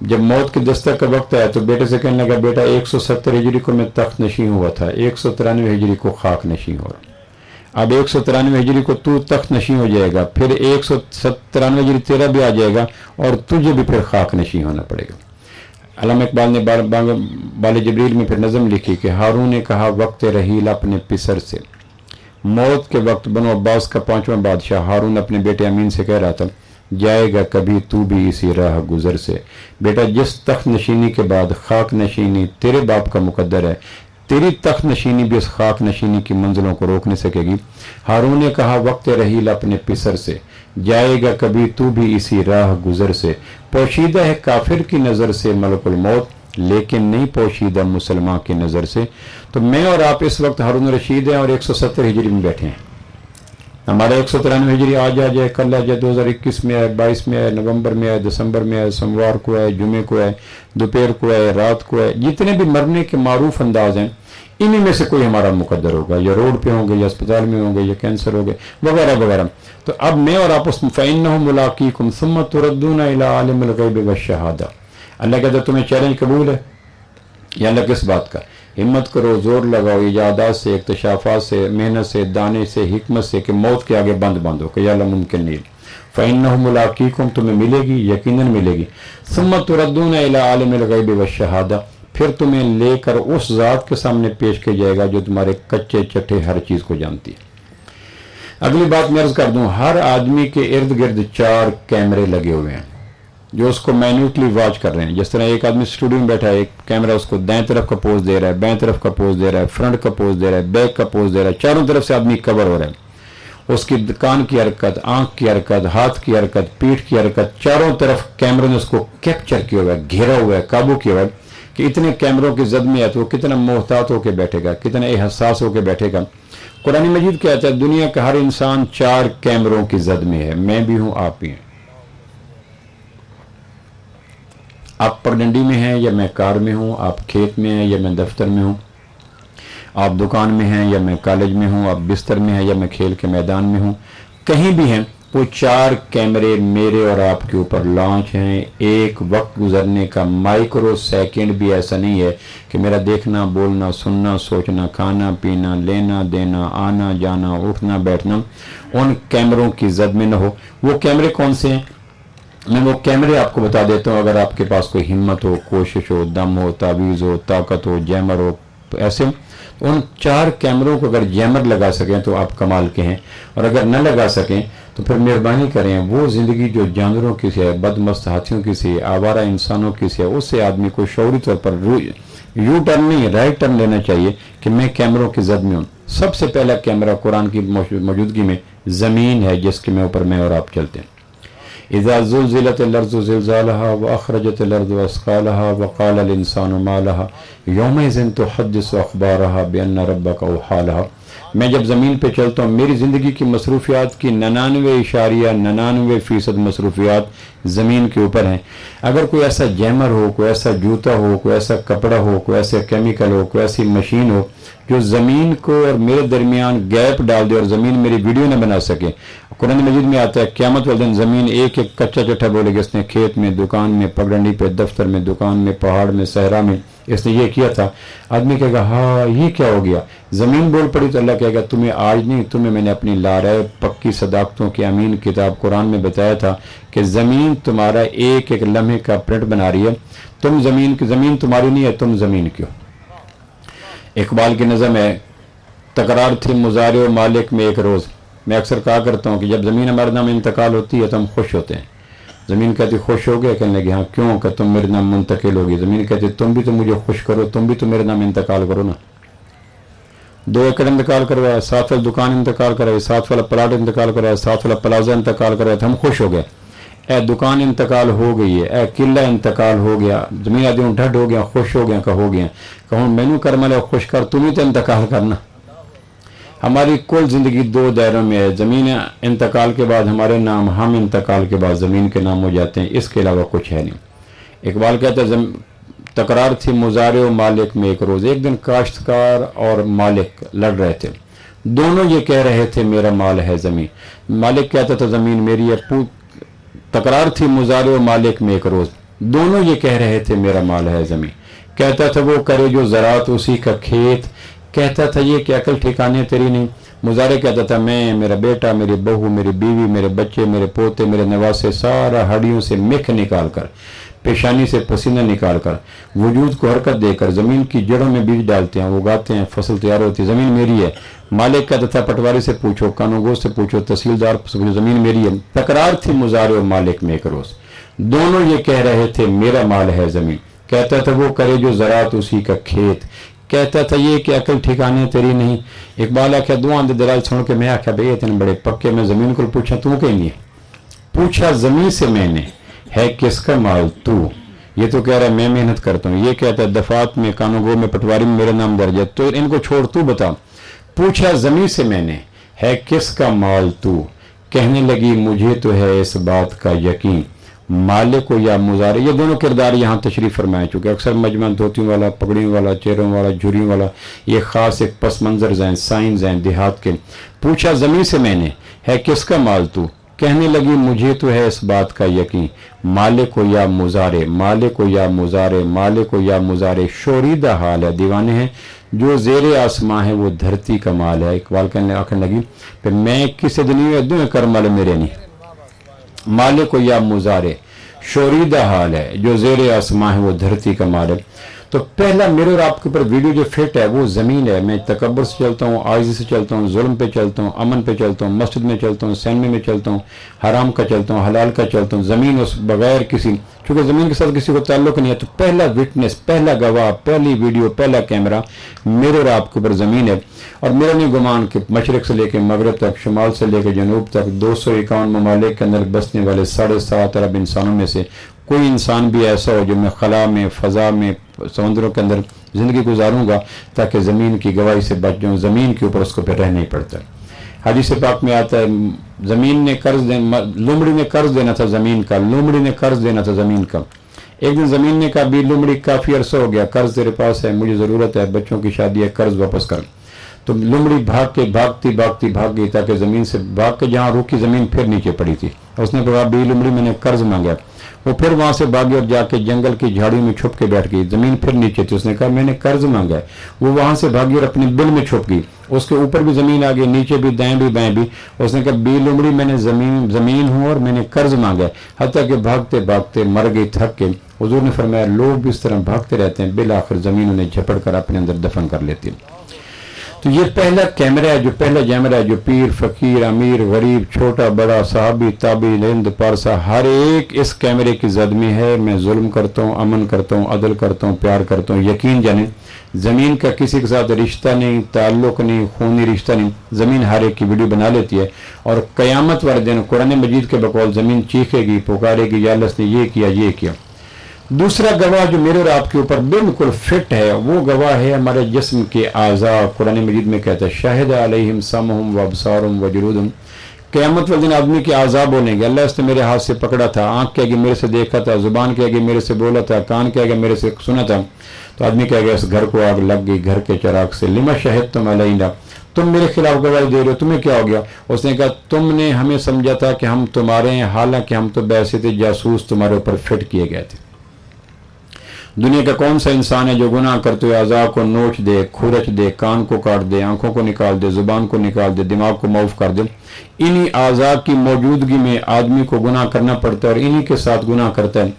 جب موت کی دستک کا وقت آیا تو بیٹے سے کہنے لگا بیٹا 170 ہجری کو میں تخت نشین ہوا تھا، 193 ہجری کو خاک نشین ہو رہا، اب 193 ہجری کو تو تخت نشین ہو جائے گا، پھر 197 ہجری تیرا بھی آ جائے گا اور تجھے بھی پھر خاک نشین ہونا پڑے گا۔ علامہ اقبال نے بال جبریل میں پھر نظم لکھی کہ ہارون نے کہا وقت رحیل اپنے پسر سے، موت کے وقت بنو عباس کا 5واں بادشاہ ہارون اپنے بیٹے امین سے کہہ رہا تھا جائے گا کبھی تو بھی اسی راہ گزر سے، بیٹا جس تخت نشینی کے بعد خاک نشینی تیرے باپ کا مقدر ہے، تیری تخت نشینی بھی اس خاک نشینی کی منزلوں کو روک نہیں سکے گی۔ ہارون نے کہا وقت رحیل اپنے پسر سے، جائے گا کبھی تو بھی اسی راہ گزر سے، پوشیدہ ہے کافر کی نظر سے ملک الموت لیکن نہیں پوشیدہ مسلمان کی نظر سے۔ تو میں اور آپ اس وقت ہارون رشید ہیں اور 170 ہجری میں بیٹھے ہیں، ہمارا 193 ہجری آج آ جائے، کل آ جائے، 2021 میں آئے، 22 میں آئے، نومبر میں آئے، دسمبر میں آئے، سوموار کو آئے، جمعے کو آئے، دوپہر کو آئے، رات کو آئے، جتنے بھی مرنے کے معروف انداز ہیں انہی میں سے کوئی ہمارا مقدر ہوگا، یا روڈ پہ ہوں گے یا اسپتال میں ہوں گے یا کینسر ہوگے وغیرہ وغیرہ۔ تو اب میں اور آپ اس فَإِنَّهُ مُلَاقِيكُمْ ثُمَّ تُرَدُّونَ إِلَىٰ عَالِمِ الْغَيْبِ وَالشَّهَادَةِ۔ اللہ کہتا ہے تمہیں چیلنج قبول ہے یا اللہ کس بات کا؟ ہمت کرو، زور لگاؤ، ایجادات سے، اکتشافات سے، محنت سے، دانے سے، حکمت سے، کہ موت کے آگے بند باندھو کہ یا اللہ ممکن نہیں۔ فَإِنَّهُ مُلَاقِيكُمْ، تمہیں ملے گی، یقیناً ملے گی۔ ثُمَّ تُرَدُّونَ إِلَىٰ عَالِمِ الْغَيْبِ وَالشَّهَادَةِ، پھر تمہیں لے کر اس ذات کے سامنے پیش کیا جائے گا جو تمہارے کچے چٹھے ہر چیز کو جانتی ہے۔ اگلی بات میں عرض کر دوں، ہر آدمی کے ارد گرد 4 کیمرے لگے ہوئے ہیں جو اس کو مینوٹلی واچ کر رہے ہیں۔ جس طرح ایک آدمی اسٹوڈیو میں بیٹھا ہے، ایک کیمرہ اس کو دائیں طرف کا پوز دے رہا ہے، بائیں طرف کا پوز دے رہا ہے، فرنٹ کا پوز دے رہا ہے، بیک کا پوز دے رہا ہے، چاروں طرف سے آدمی کور ہو رہا ہے، اس کی کان کی حرکت، آنکھ کی حرکت، ہاتھ کی حرکت، پیٹھ کی حرکت، چاروں طرف کیمروں نے اس کو کیپچر کیا ہوا ہے، گھیرا ہوا ہے، قابو کیا ہوا ہے کہ اتنے کیمروں کی زد میں ہے تو وہ کتنا محتاط ہو کے بیٹھے گا، کتنا حساس ہو کے بیٹھے گا۔ قرآن مجید کہتا ہے دنیا کا ہر انسان 4 کیمروں کی زد میں ہے، میں بھی ہوں، آپ بھی ہیں۔ آپ پگڈنڈی میں ہیں یا میں کار میں ہوں، آپ کھیت میں ہیں یا میں دفتر میں ہوں، آپ دکان میں ہیں یا میں کالج میں ہوں، آپ بستر میں ہیں یا میں کھیل کے میدان میں ہوں، کہیں بھی ہیں، وہ 4 کیمرے میرے اور آپ کے اوپر لانچ ہیں۔ ایک وقت گزرنے کا مائکرو سیکنڈ بھی ایسا نہیں ہے کہ میرا دیکھنا، بولنا، سننا، سوچنا، کھانا پینا، لینا دینا، آنا جانا، اٹھنا بیٹھنا ان کیمروں کی زد میں نہ ہو۔ وہ کیمرے کون سے ہیں؟ میں وہ کیمرے آپ کو بتا دیتا ہوں، اگر آپ کے پاس کوئی ہمت ہو، کوشش ہو، دم ہو، تعویذ ہو، طاقت ہو، جیمر ہو، ایسے ان 4 کیمروں کو اگر جیمر لگا سکیں تو آپ کمال کے ہیں، اور اگر نہ لگا سکیں تو پھر مہربانی کریں وہ زندگی جو جانوروں کی سے ہے، بدمست ہاتھیوں کی سے، آوارہ انسانوں کی سے، اس سے آدمی کو شعوری طور پر یو ٹرن نہیں، رائٹ ٹرن لینا چاہیے کہ میں کیمروں کی زد میں ہوں۔ سب سے پہلا کیمرہ قرآن کی موجودگی میں زمین ہے جس کے اوپر میں اور آپ چلتے ہیں۔ اذا زلزلت الارض زلزالها واخرجت الارض اثقالها وقال الانسان ما لها يومئذ تحدث اخبارها بان ربك اوحى لها۔ میں جب زمین پہ چلتا ہوں، میری زندگی کی مصروفیات کی 99.99% مصروفیات زمین کے اوپر ہیں۔ اگر کوئی ایسا جیمر ہو، کوئی ایسا جوتا ہو، کوئی ایسا کپڑا ہو، کوئی ایسا کیمیکل ہو، کوئی ایسی مشین ہو جو زمین کو اور میرے درمیان گیپ ڈال دے اور زمین میری ویڈیو نہ بنا سکے، قرآن مجید میں آتا ہے قیامت والے دن زمین ایک ایک کچا چٹھا بولے گا، اس نے کھیت میں، دکان میں، پگڈنڈی پہ، دفتر میں، دکان میں، پہاڑ میں، صحرا میں اس نے یہ کیا تھا۔ آدمی کہے گا ہاں یہ کیا ہو گیا؟ زمین بول پڑی تو اللہ کہے گا تمہیں آج نہیں، تمہیں میں نے اپنی لارائے پکی صداقتوں کی امین کتاب قرآن میں بتایا تھا کہ زمین تمہارا ایک ایک لمحے کا پرنٹ بنا رہی ہے، تم زمین تمہاری نہیں ہے، تم زمین کیوں۔ اقبال کی نظم ہے، تکرار تھی مضارع و مالک میں ایک روز۔ میں اکثر کہا کرتا ہوں کہ جب زمین ہمارے نام انتقال ہوتی ہے تو ہم خوش ہوتے ہیں۔ زمین کہتی خوش ہو گیا؟ کہنے لگے ہاں کیوں؟ کہ تم میرے نام منتقل ہوگی۔ زمین کہتی تم بھی تو مجھے خوش کرو، تم بھی تو میرے نام انتقال کرو نا۔ 2 ایکڑ انتقال کروایا، 7 والا دکان انتقال کروائی، 7 والا پلاٹ انتقال کروایا، 7 والا پلازا انتقال کروایا تو ہم خوش ہو گئے۔ اے دکان انتقال ہو گئی ہے، اے قلعہ انتقال ہو گیا، زمین آدمی ڈھڈ ہو گیا، خوش ہو گیا کہ ہو گیا، کہوں مینو کر ملے خوش کر، تم ہی تو انتقال کرنا۔ हमारी कुल ज़िंदगी दो दायरों में है। ज़मीन इंतकाल के बाद हमारे नाम, हम इंतकाल के बाद ज़मीन के नाम हो जाते हैं, इसके अलावा कुछ है नहीं। इकबाल कहता है तकरार थी मुजारे और मालिक में एक रोज़। एक दिन काश्तकार और मालिक लड़ रहे थे, दोनों ये कह रहे थे मेरा माल है ज़मीन। मालिक कहता था ज़मीन मेरी है। तकरार थी मुजारे और मालिक में एक रोज़, दोनों ये कह रहे थे मेरा माल है ज़मीन। कहता था वो करे जो ज़रात उसी का खेत, कहता था ये क्या अकल ठिकाने तेरी नहीं। मुजारे कहता था मैं, मेरा बेटा, मेरी बहू, मेरी बीवी, मेरे बच्चे, मेरे पोते, मेरे नवासे, सारा हड्डियों से मिख निकाल कर, पेशानी से पसीना निकाल कर, वजूद को हरकत देकर ज़मीन की जड़ों में बीज डालते हैं, उगाते हैं, फसल तैयार होती है, ज़मीन मेरी है। मालिक कहता था पटवारी से पूछो, कानूगो से पूछो, तहसीलदार से पूछो, ज़मीन मेरी है। तकरार थी मुजारे और मालिक में एक रोज़, दोनों ये कह रहे थे मेरा माल है ज़मीन। कहता था वो करे जो ज़रात उसी का खेत, कहता था ये कि अकल ठिकाने तेरी नहीं। इकबाल आख्या दुआ दे दलाल सुन के मैं आख्या भाई इतने बड़े पक्के, मैं ज़मीन को पूछा तू कहीं है। पूछा ज़मीन से मैंने है किसका माल तू, ये तो कह रहा है मैं मेहनत करता हूँ, ये कहता है दफात में, कानूगो में, पटवारी में मेरा नाम दर्ज है, तो इनको छोड़ तू बता। पूछा ज़मीन से मैंने है किसका माल तू, कहने लगी मुझे तो है इस बात का यकीन, मालिक को या मुजारे। ये दोनों किरदार यहाँ तशरीफ फरमाए चुके। अक्सर मजमा धोतियों वाला, पगड़ियों वाला, चेहरों वाला, झुरियों वाला, ये खास एक पस मंजर हैं, साइंस हैं देहात के। पूछा ज़मीन से मैंने है किसका माल तू, कहने लगी मुझे तो है इस बात का यकीन, मालिक को या मुजारे, मालिक को या मुजारे, मालिक को या मुजारे। शोरीदा हाल है, दीवाने हैं, जो जेरे आसमां है वो धरती का माल है। इकबाल कहने आखिर लगी फिर मैं किसी दुनिया दूँ कर माल मेरे नहीं, मालिक को या मुजारे, शोरीदा हाल है, जो जेरे आसमां है वो धरती का माल है। तो पहला मेरे और आपके ऊपर वीडियो जो फिट है वो ज़मीन है। मैं तकब्बुर से चलता हूँ, आजिज़ी से चलता हूँ, जुल्म पे चलता हूँ, अमन पे चलता हूँ, मस्जिद में चलता हूँ, सैनमे में चलता हूँ, हराम का चलता हूँ, हलाल का चलता हूँ, ज़मीन उस बगैर किसी, चूँकि ज़मीन के साथ किसी को ताल्लुक़ नहीं है। तो पहला विटनेस, पहला गवाह, पहली वीडियो, पहला कैमरा मेरे और आपके ऊपर ज़मीन है। और मेरा नहीं गुमान कि मशरक़ से लेकर मगरब तक, शुमाल से लेकर जनूब तक 251 ममालिक के अंदर बसने वाले 7.5 अरब इंसानों में से कोई इंसान भी ऐसा हो जो मैं खला में, फ़ज़ा में, समुद्रों के अंदर ज़िंदगी गुजारूंगा ताकि ज़मीन की गवाही से बच जाऊँ। ज़मीन के ऊपर उसको फिर रहना ही पड़ता है। हदीस पाक में आता है ज़मीन ने कर्ज लोमड़ी ने कर्ज देना था ज़मीन का, लोमड़ी ने कर्ज देना था ज़मीन का। एक दिन ज़मीन ने कहा भी लोमड़ी काफ़ी अरसा हो गया, कर्ज तेरे पास है, मुझे ज़रूरत है, बच्चों की शादी है, कर्ज वापस कर। तो लोमड़ी भाग गई ताकि ज़मीन से भाग के जहाँ रुकी ज़मीन फिर नीचे पड़ी थी। उसने कहा बी लोमड़ी मैंने कर्ज मांगा। वो फिर वहां से भागी और जाके जंगल की झाड़ियों में छुप के बैठ गई, ज़मीन फिर नीचे थी। उसने कहा मैंने कर्ज मांगा है। वो वहां से भागी और अपनी बिल में छुप गई, उसके ऊपर भी ज़मीन आ गई, नीचे भी, दाएं भी, बाएं भी। उसने कहा बी लोमड़ी मैंने ज़मीन हूँ और मैंने कर्ज मांगा है। हत्ता कि भागते भागते मर गई थक के। हुजूर ने फरमाया लोग भी इस तरह भागते रहते हैं, बिल आखिर ज़मीन उन्हें झपड़ कर अपने अंदर दफन कर लेती है। तो ये पहला कैमरा है, जो पहला कैमरा है, जो पीर, फकीर, अमीर, गरीब, छोटा बड़ा, साहबी, ताबी, हिंद, पारसा, हर एक इस कैमरे की जद में है। मैं जुल्म करता हूँ, अमन करता हूँ, अदल करता हूँ, प्यार करता हूँ। यकीन जाने ज़मीन का किसी के साथ रिश्ता नहीं, ताल्लुक़ नहीं, खूनी रिश्ता नहीं। ज़मीन हर एक की वीडियो बना लेती है और क़यामत वाले दिन कुरान मजीद के बकौल ज़मीन चीखेगी, पुकारेगी, या अल्लाह ने ये किया, ये किया। दूसरा गवाह जो मेरे और आपके ऊपर बिल्कुल फिट है वो गवाह है हमारे जिस्म के आज़ा। कुरान मजीद में कहता है शाहिद अलैहिम समहुम व अबसारुम व जुलूदुम। क़यामत वाले दिन आदमी के आज़ा बोलेंगे अल्लाह इसने मेरे हाथ से पकड़ा था, आँख कहेगी मेरे से देखा था, ज़ुबान कहेगी मेरे से बोला था, कान कहेगा मेरे से सुना था। तो आदमी कहेगा इस घर को आग लग गई, घर के चिराग से। लिमा शहिदतुम अलैना, तुम मेरे खिलाफ गवाही दे रहे हो, तुम्हें क्या हो गया? उसने कहा तुमने हमें समझा था कि हम तुम्हारे हैं, हालांकि हम तो वैसे थे जासूस, तुम्हारे ऊपर फिट किए गए थे। दुनिया का कौन सा इंसान है जो गुनाह करते हुए अज़ा को नोच दे, खुरच दे, कान को काट दे, आंखों को निकाल दे, जुबान को निकाल दे, दिमाग को माफ कर दे। इन्हीं आज़ा की मौजूदगी में आदमी को गुनाह करना पड़ता है और इन्हीं के साथ गुनाह करता है।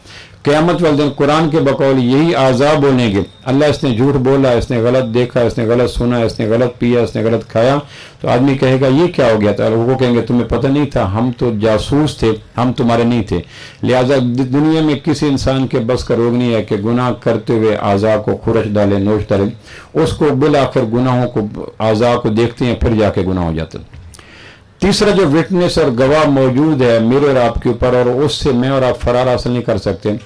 क़यामत वाले दिन कुरान के बकौल यही आज़ा बोलेंगे अल्लाह इसने झूठ बोला, इसने गलत देखा, इसने गलत सुना, इसने गलत पिया, इसने गलत खाया। तो आदमी कहेगा ये क्या हो गया था? लोगों कहेंगे तुम्हें पता नहीं था, हम तो जासूस थे, हम तुम्हारे नहीं थे। लिहाजा दुनिया में किसी इंसान के बस का रोग नहीं है कि गुनाह करते हुए आज़ा को खुरच डाले, नोच डाले। उसको बिल आखिर गुनाहों को, आज़ा को देखते हैं फिर जाके गुनाह हो जाते हैं। तीसरा जो विटनेस और गवाह मौजूद है मेरे और आपके ऊपर और उससे मैं और आप फरार हासिल नहीं कर सकते।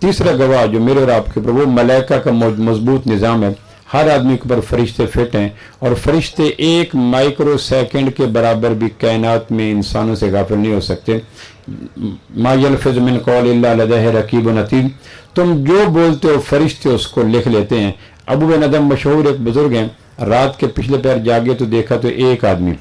तीसरा गवाह जो मेरे और आपके ऊपर वो मलाइका का मजबूत निज़ाम है। हर आदमी के ऊपर फरिश्ते फिट हैं, और फरिश्ते एक माइक्रो सेकंड के बराबर भी कायनात में इंसानों से गाफिल नहीं हो सकते। मा यल्फिज़ मिन क़ौल इल्ला लदैहि रक़ीबुन अतीद, तुम जो बोलते हो फरिश्ते उसको लिख लेते हैं। अबू बिन अदम मशहूर एक बुजुर्ग हैं, रात के पिछले पैर जागे तो देखा तो एक आदमी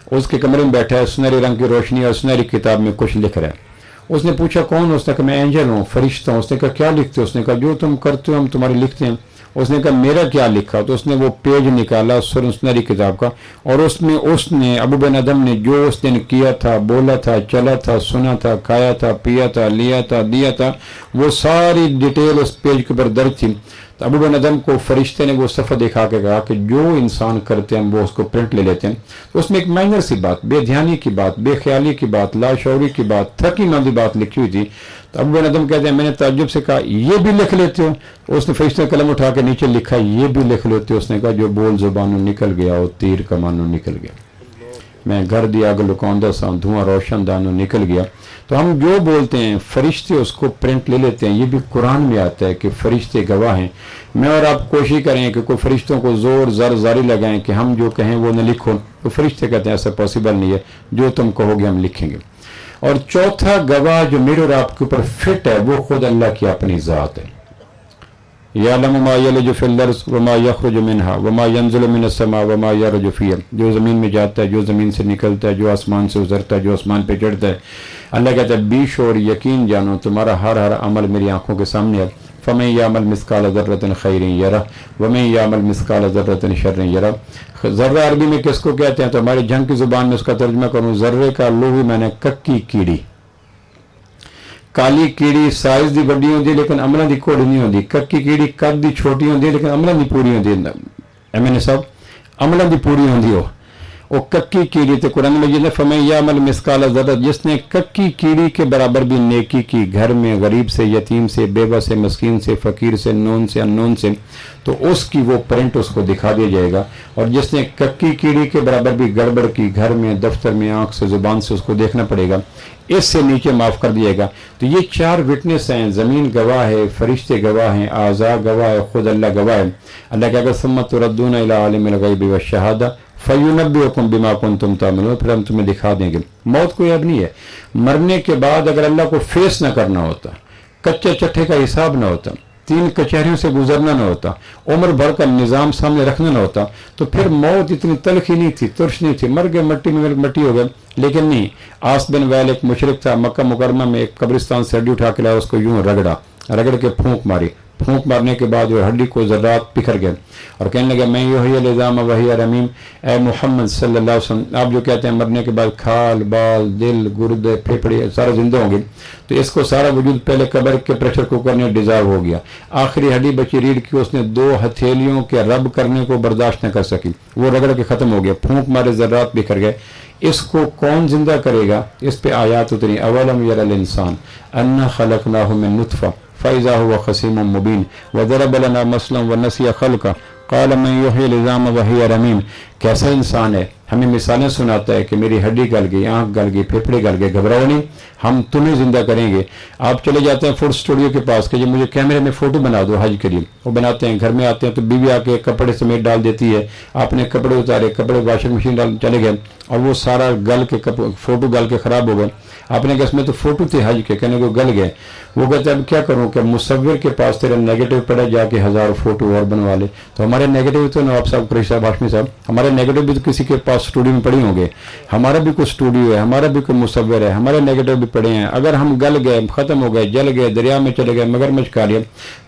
उसके कमरे में बैठा है, सुनहरे रंग की रोशनी और सुनहरी किताब में कुछ लिख रहा है। उसने पूछा कौन? उसने कहा मैं एंजल हूँ, फरिश्ता हूँ। उसने कहा क्या लिखते हो? उसने कहा जो तुम करते हो हम तुम्हारे लिखते हैं। उसने कहा मेरा क्या लिखा? तो उसने वो पेज निकाला सुनहरी किताब का, और उसमें उसने अबू बिन अदम ने जो उस दिन किया था, बोला था, चला था, सुना था, खाया था, पिया था, लिया था, दिया था, वो सारी डिटेल उस पेज के ऊपर दर्ज थी। तो अबू बिन अदम को फरिश्ते ने वो सफ़ा दिखा के कहा कि जो इंसान करते हैं वो उसको प्रिंट ले लेते हैं। तो उसमें एक माइनर सी बात, बेध्यानी की बात, बेख्याली की बात, लाशौरी की बात, थकीमांदी बात लिखी हुई थी। तो अबू बिन अदम कहते हैं मैंने ताज्जुब से कहा ये भी लिख लेते हो? उसने फरिश्ते ने कलम उठा के नीचे लिखा ये भी लिख लेते हो? उसने कहा जो बोल जुबानों निकल गया वो तीर कमानों निकल गया। मैं घर दिया अग लुकौंदा सा धुआं रोशन दानों निकल गया। तो हम जो बोलते हैं फरिश्ते उसको प्रिंट ले लेते हैं। ये भी कुरान में आता है कि फरिश्ते गवाह हैं। मैं और आप कोशिश करें कि कोई फरिश्तों को जोर जारी लगाएं कि हम जो कहें वो न लिखो, तो फरिश्ते कहते हैं ऐसा पॉसिबल नहीं है, जो तुम कहोगे हम लिखेंगे। और चौथा गवाह जो मेरे और आपके ऊपर फिट है वो खुद अल्लाह की अपनी ज़ात है। यालमु मा यलजु फिल अर्ज़ व मा यख़रुजु मिन्हा व मा यंज़िलु मिनस समा व मा यरजु फ़ीहा, जो ज़मीन में जाता है, जो ज़मीन से निकलता है, जो आसमान से उतरता है, जो आसमान पे चढ़ता है। अल्लाह कहता है बीश और यकीन जानो तुम्हारा हर अमल मेरी आंखों के सामने है। फ़मन यामल मिस्काल ज़र्रतिन खैरिन यरा व मन यामल मिस्काल ज़र्रतिन शर्रिन यरा। ज़र्रा अरबी में किसको कहते हैं? तो हमारे जंग की ज़ुबान में उसका तर्जुमा करूँ, ज़र्रे का लुग़वी मैंने कक्की कीड़ी, काली कीड़ी साइज दी वड्डी होंदी लेकिन अमलों दी घोड़ी नहीं होंदी। कक्की कीड़ी कद दी छोटी होंदी लेकिन अमलों दी पूरी होंदी। मैंने सब अमलों दी पूरी होंदी वो कक्की कीड़ी। तो कुरान में ये फमन यामल मिस्काल ज़र्रा, जिसने कक्की कीड़ी के बराबर भी नेकी की, घर में गरीब से, यतीम से, बेवा से, मस्कीन से, फ़कीर से, नोन से, अननोन से, तो उसकी वो प्रिंट उसको दिखा दिया जाएगा। और जिसने कक्की कीड़ी के बराबर भी गड़बड़ की, घर में, दफ्तर में, आंख से, ज़ुबान से, उसको देखना पड़ेगा, इससे नीचे माफ़ कर दिएगा। तो ये चार विटनेस हैं, ज़मीन गवाह है, फरिश्ते गवाह हैं, आज़ा गवाह है, खुद अल्लाह गवाह है। अल्लाह कहता है सुम्मा तुरद्दूना इला आलिमिल ग़ैबि वश्शहादा फ़युनब्बिउकुम बिमा कुन्तुम तामलून, फिर हम तुम्हें दिखा देंगे। मौत कोई अब नहीं है। मरने के बाद अगर अल्लाह को फेस ना करना होता, कच्चे चट्टे का हिसाब ना होता, 3 कचहरियों से गुजरना ना होता, उम्र भर का निज़ाम सामने रखना ना होता, तो फिर मौत इतनी तलखी नहीं थी, तुर्श नहीं थी। मर गए, मट्टी में मट्टी हो गए। लेकिन नहीं, आस बिन वैल एक मुशरिक था, मक्का मुकरमा में एक कब्रिस्तान से हड्डी उठा के लाया, उसको यूं रगड़ के फूंक मारी। फूंक मारने के बाद वो हड्डी को ज़र्रात बिखर गए और कहने लगे मैं युहियल इज़ाम व हिय रमीम। ए मोहम्मद सल्लल्लाहु अलैहि वसल्लम, आप जो कहते हैं मरने के बाद खाल, बाल, दिल, गुर्दे, फेफड़े सारा जिंदा होंगे, तो इसको सारा वजूद पहले कब्र के प्रेशर कुकर ने डिज़ॉल्व हो गया। आखिरी हड्डी बची रीढ़ की, उसने 2 हथेलियों के रब करने को बर्दाश्त न कर सकी, वो रगड़ के ख़त्म हो गया। फूंक मारे ज़र्रात बिखर गए। इसको कौन जिंदा करेगा? इस पे आयात उतरी, अवलम यरल इंसान अन्ना खलकनाहु मिन नुतफा फ़इज़ा हुवा खसीमुम मुबीन व ज़रब लना मसलन व नसिया खल्क़ा क़ाल मन युहिल इज़ाम व हिय रमीम। कैसा इंसान है, हमें मिसालें सुनाता है कि मेरी हड्डी गल गई, आँख गल गई, फेफड़े गल गए, घबराओ नहीं, हम तुम्हें जिंदा करेंगे। आप चले जाते हैं फोटो स्टूडियो के पास कि जी मुझे कैमरे में फ़ोटो बना दो हज के लिए, वो बनाते हैं। घर में आते हैं तो बीवी आके कपड़े समेत डाल देती है, आपने कपड़े उतारे, कपड़े वॉशिंग मशीन डाल चले गए और वो सारा गल के फ़ोटो गल के ख़राब हो गए। आपने कहा इसमें तो फ़ोटो थे हज के, कहने को गल गए। वो कहते हैं अब क्या करूँ कि मुसव्विर के पास तेरा नेगेटिव पड़ा, जाके 1000 फ़ोटो और बनवा ले। तो हमारे नेगेटिव तो नवाब साहब, कुरैशी साहब, हाशमी साहब, हमारे नेगेटिव भी तो किसी के पास स्टूडियो में पड़े होंगे। हमारा भी कोई स्टूडियो है, हमारा भी कोई मुसव्विर है, हमारे नेगेटिव भी पड़े हैं। अगर हम गल गए, ख़त्म हो गए, जल गए, दरिया में चले गए, मगरमच्छ खा लिया,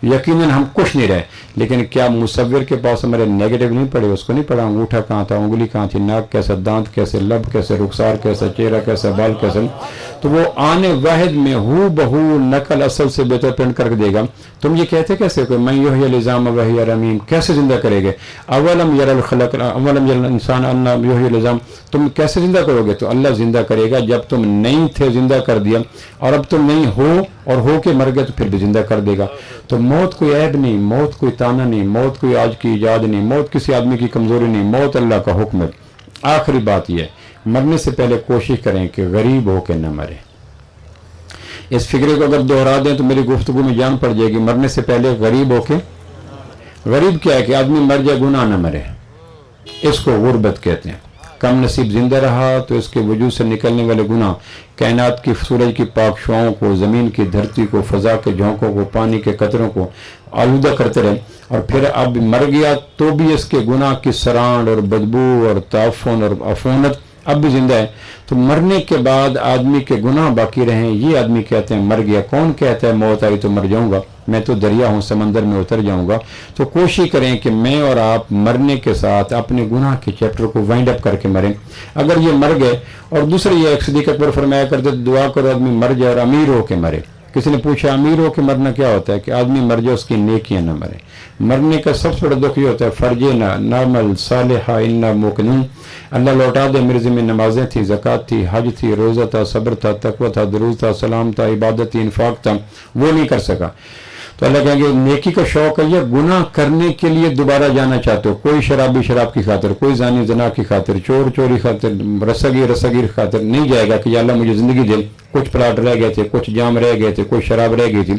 यकीनन हम कुछ नहीं रहे। लेकिन क्या मुसव्विर के पास हमारे नेगेटिव नहीं पड़े? उसको नहीं पड़ा अंगूठा कहाँ था, उंगली कहाँ थी, नाक कैसा, दांत कैसे, लब कैसे, रुखसार कैसा, चेहरा कैसा, बाल कैसे। तो वो आने वाहिद में हू बहू नकल असल से बेहतर प्रिंट करके देगा। तुम ये कहते कैसे कोई मैं युहियल इज़ाम व हिय रमीम, कैसे जिंदा करेंगे? अवलम यरल खलक अवलम यरल इंसान अन्ना युहियल इज़ाम, तुम कैसे जिंदा करोगे? तो अल्लाह जिंदा करेगा। जब तुम नहीं थे जिंदा कर दिया, और अब तुम नहीं हो और हो के मर गए तो फिर भी जिंदा कर देगा। तो मौत कोई ऐब नहीं, मौत कोई ताना नहीं, मौत कोई आज की ईजाद नहीं, मौत किसी आदमी की कमजोरी नहीं, मौत अल्लाह का हुक्म है। आखिरी बात यह, मरने से पहले कोशिश करें कि गरीब हो के न मरे। इस फिक्रे को अगर दोहरा दें तो मेरी गुफ्तगू में जान पड़ जाएगी। मरने से पहले गरीब होके, غریب کیا ہے کہ آدمی مر جائے گناہ نہ مرے، اس کو غربت کہتے ہیں۔ کم نصیب زندہ رہا تو اس کے وجود سے نکلنے والے گناہ کائنات کی سورج کی پاک شعاؤں کو، زمین کی دھرتی کو، فضا کے جھونکوں کو، پانی کے قطروں کو آلودہ کرتے رہے، اور پھر اب مر گیا تو بھی اس کے گناہ کی سرانڈ اور بدبو اور تعفن اور عفونت اب بھی زندہ ہے۔ تو مرنے کے بعد آدمی کے گناہ باقی رہیں، یہ آدمی کہتے ہیں مر گیا۔ کون کہتا ہے موت آئی تو مر جاؤں گا، میں تو دریا ہوں، سمندر میں اتر جاؤں گا؟ تو کوشش کریں کہ میں اور آپ مرنے کے ساتھ اپنے گناہ کے چیپٹر کو وائنڈ اپ کر کے مریں۔ اگر یہ مر گئے، اور دوسرے یہ ایک صدیق اکبر فرمایا کرتے دعا کرو آدمی مر جائے اور امیر ہو کے مرے۔ کسی نے پوچھا امیر ہو کے مرنا کیا ہوتا ہے؟ کہ آدمی مر جائے اس کی نیکیاں نہ مرے۔ مرنے کا سب سے بڑا دکھ یہ ہوتا ہے فرجنا نعمل صالحہ انا موقنون، اللہ لوٹا دے میرے ذمہ نمازیں تھی، زکوٰۃ تھی، حج تھی، روزہ تھا، صبر تھا، تقویٰ تھا، درود تھا، سلام تھا، عبادت تھی، انفاق تھا، وہ نہیں کر سکا۔ تو اللہ کہیں گے نیکی کا شوق ہے، یہ گناہ کرنے کے لیے دوبارہ جانا چاہتے ہو، کوئی شرابی شراب کی خاطر، کوئی زانی زنا کی خاطر، چور چوری خاطر، رسگیر خاطر نہیں جائے گا کہ یا اللہ مجھے زندگی دے، کچھ پلاٹ رہ گئے تھے، کچھ جام رہ گئے تھے، کوئی شراب رہ گئی تھی۔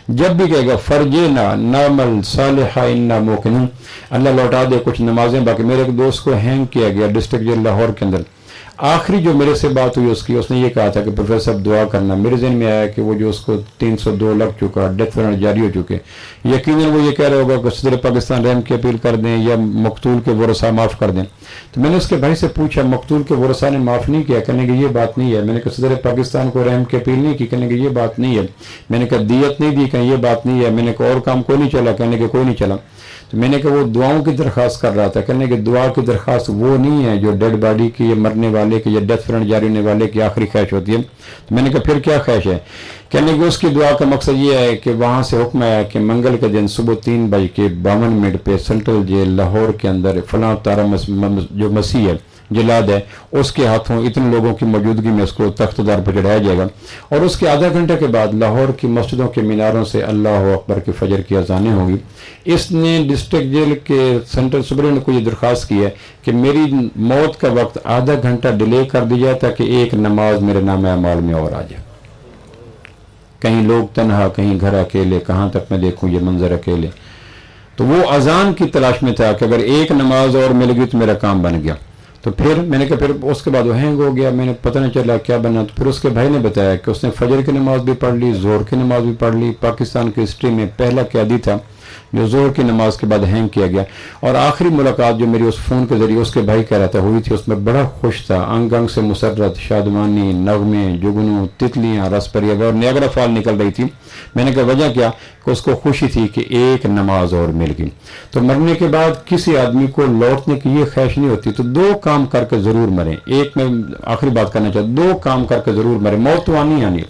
جب بھی کہے گا فرجنا نعمل صالحہ انا موقنون، اللہ لوٹا دے کچھ نمازیں باقی۔ میرے ایک دوست کو ہینگ کیا گیا ڈسٹرکٹ جیل لاہور کے اندر، آخری جو میرے سے بات ہوئی اس نے یہ کہا تھا کہ پروفیسر صاحب دعا کرنا۔ میرے ذہن میں آیا کہ وہ جو اس کو 302 لگ چکا، ڈیتھ وارنٹ جاری ہو چکے، یقیناً وہ یہ کہہ رہا ہوگا کہ صدر پاکستان رحم کی اپیل کر دیں یا مقتول کے ورثاء معاف کر دیں۔ تو میں نے اس کے بھائی سے پوچھا مقتول کے ورثاء نے معاف نہیں کیا؟ کہنے کہ یہ بات نہیں ہے۔ میں نے کہا صدر پاکستان کو رحم کی اپیل نہیں کی؟ کہنے کہ یہ بات نہیں ہے۔ میں نے کہا دیت نہیں دی؟ کہ یہ بات نہیں ہے۔ میں نے کہا اور کام کوئی نہیں چلا؟ کہنے کہ کوئی نہیں چلا۔ تو میں نے کہا وہ دعاؤں کی درخواست کر رہا تھا۔ کہنے کہ دعا کی درخواست وہ نہیں ہے جو ڈیڈ باڈی کی یا مرنے والے کی یا ڈیتھ وارنٹ جاری ہونے والے کی آخری خواہش ہوتی ہے۔ تو میں نے کہا پھر کیا خواہش ہے؟ کہنے کہ اس کی دعا کا مقصد یہ ہے کہ وہاں سے حکم آیا کہ منگل کے دن صبح 3:52 پہ سینٹرل جیل لاہور کے اندر فلاں تارا جو مسیح ہے، جلاد ہے، اس کے ہاتھوں اتنے لوگوں کی موجودگی میں اس کو تخت دار پر چڑھایا جائے گا، اور اس کے آدھا گھنٹے کے بعد لاہور کی مسجدوں کے میناروں سے اللہ اکبر کے فجر کی اذانیں ہوں گی۔ اس نے ڈسٹرکٹ جیل کے سینٹرل سپرنٹینڈنٹ کو یہ درخواست کی ہے کہ میری موت کا وقت آدھا گھنٹہ ڈیلے کر دی جائے تاکہ ایک نماز میرے نام اعمال میں اور آ جائے۔ کہیں لوگ تنہا، کہیں گھر اکیلے، کہاں تک میں دیکھوں یہ منظر اکیلے۔ تو وہ اذان کی تلاش میں تھا کہ اگر ایک نماز اور مل گئی تو میرا کام بن گیا۔ تو پھر میں نے کہا پھر اس کے بعد وہ ہینگ ہو گیا، میں نے پتہ نہیں چلا کیا بنا۔ تو پھر اس کے بھائی نے بتایا کہ اس نے فجر کی نماز بھی پڑھ لی، ظہر کی نماز بھی پڑھ لی، پاکستان کی ہسٹری میں پہلا قیدی تھا جو ظہر کی نماز کے بعد ہینگ کیا گیا۔ اور آخری ملاقات جو میری اس فون کے ذریعے اس کے بھائی کہہ رہا تھا ہوئی تھی، اس میں بڑا خوش تھا، انگ انگ سے مسرت، شادمانی، نغمے، جگنو، تتلیاں رس پریاب اور نیاگرا فال نکل رہی تھی۔ میں نے کہا وجہ کیا؟ کہ اس کو خوشی تھی کہ ایک نماز اور مل گئی۔ تو مرنے کے بعد کسی آدمی کو لوٹنے کی یہ خواہش نہیں ہوتی، تو دو کام کر کے ضرور مریں۔ ایک میں آخری بات کرنا چاہتا، دو کام کر کے ضرور مریں۔ موت تو آنی آنی،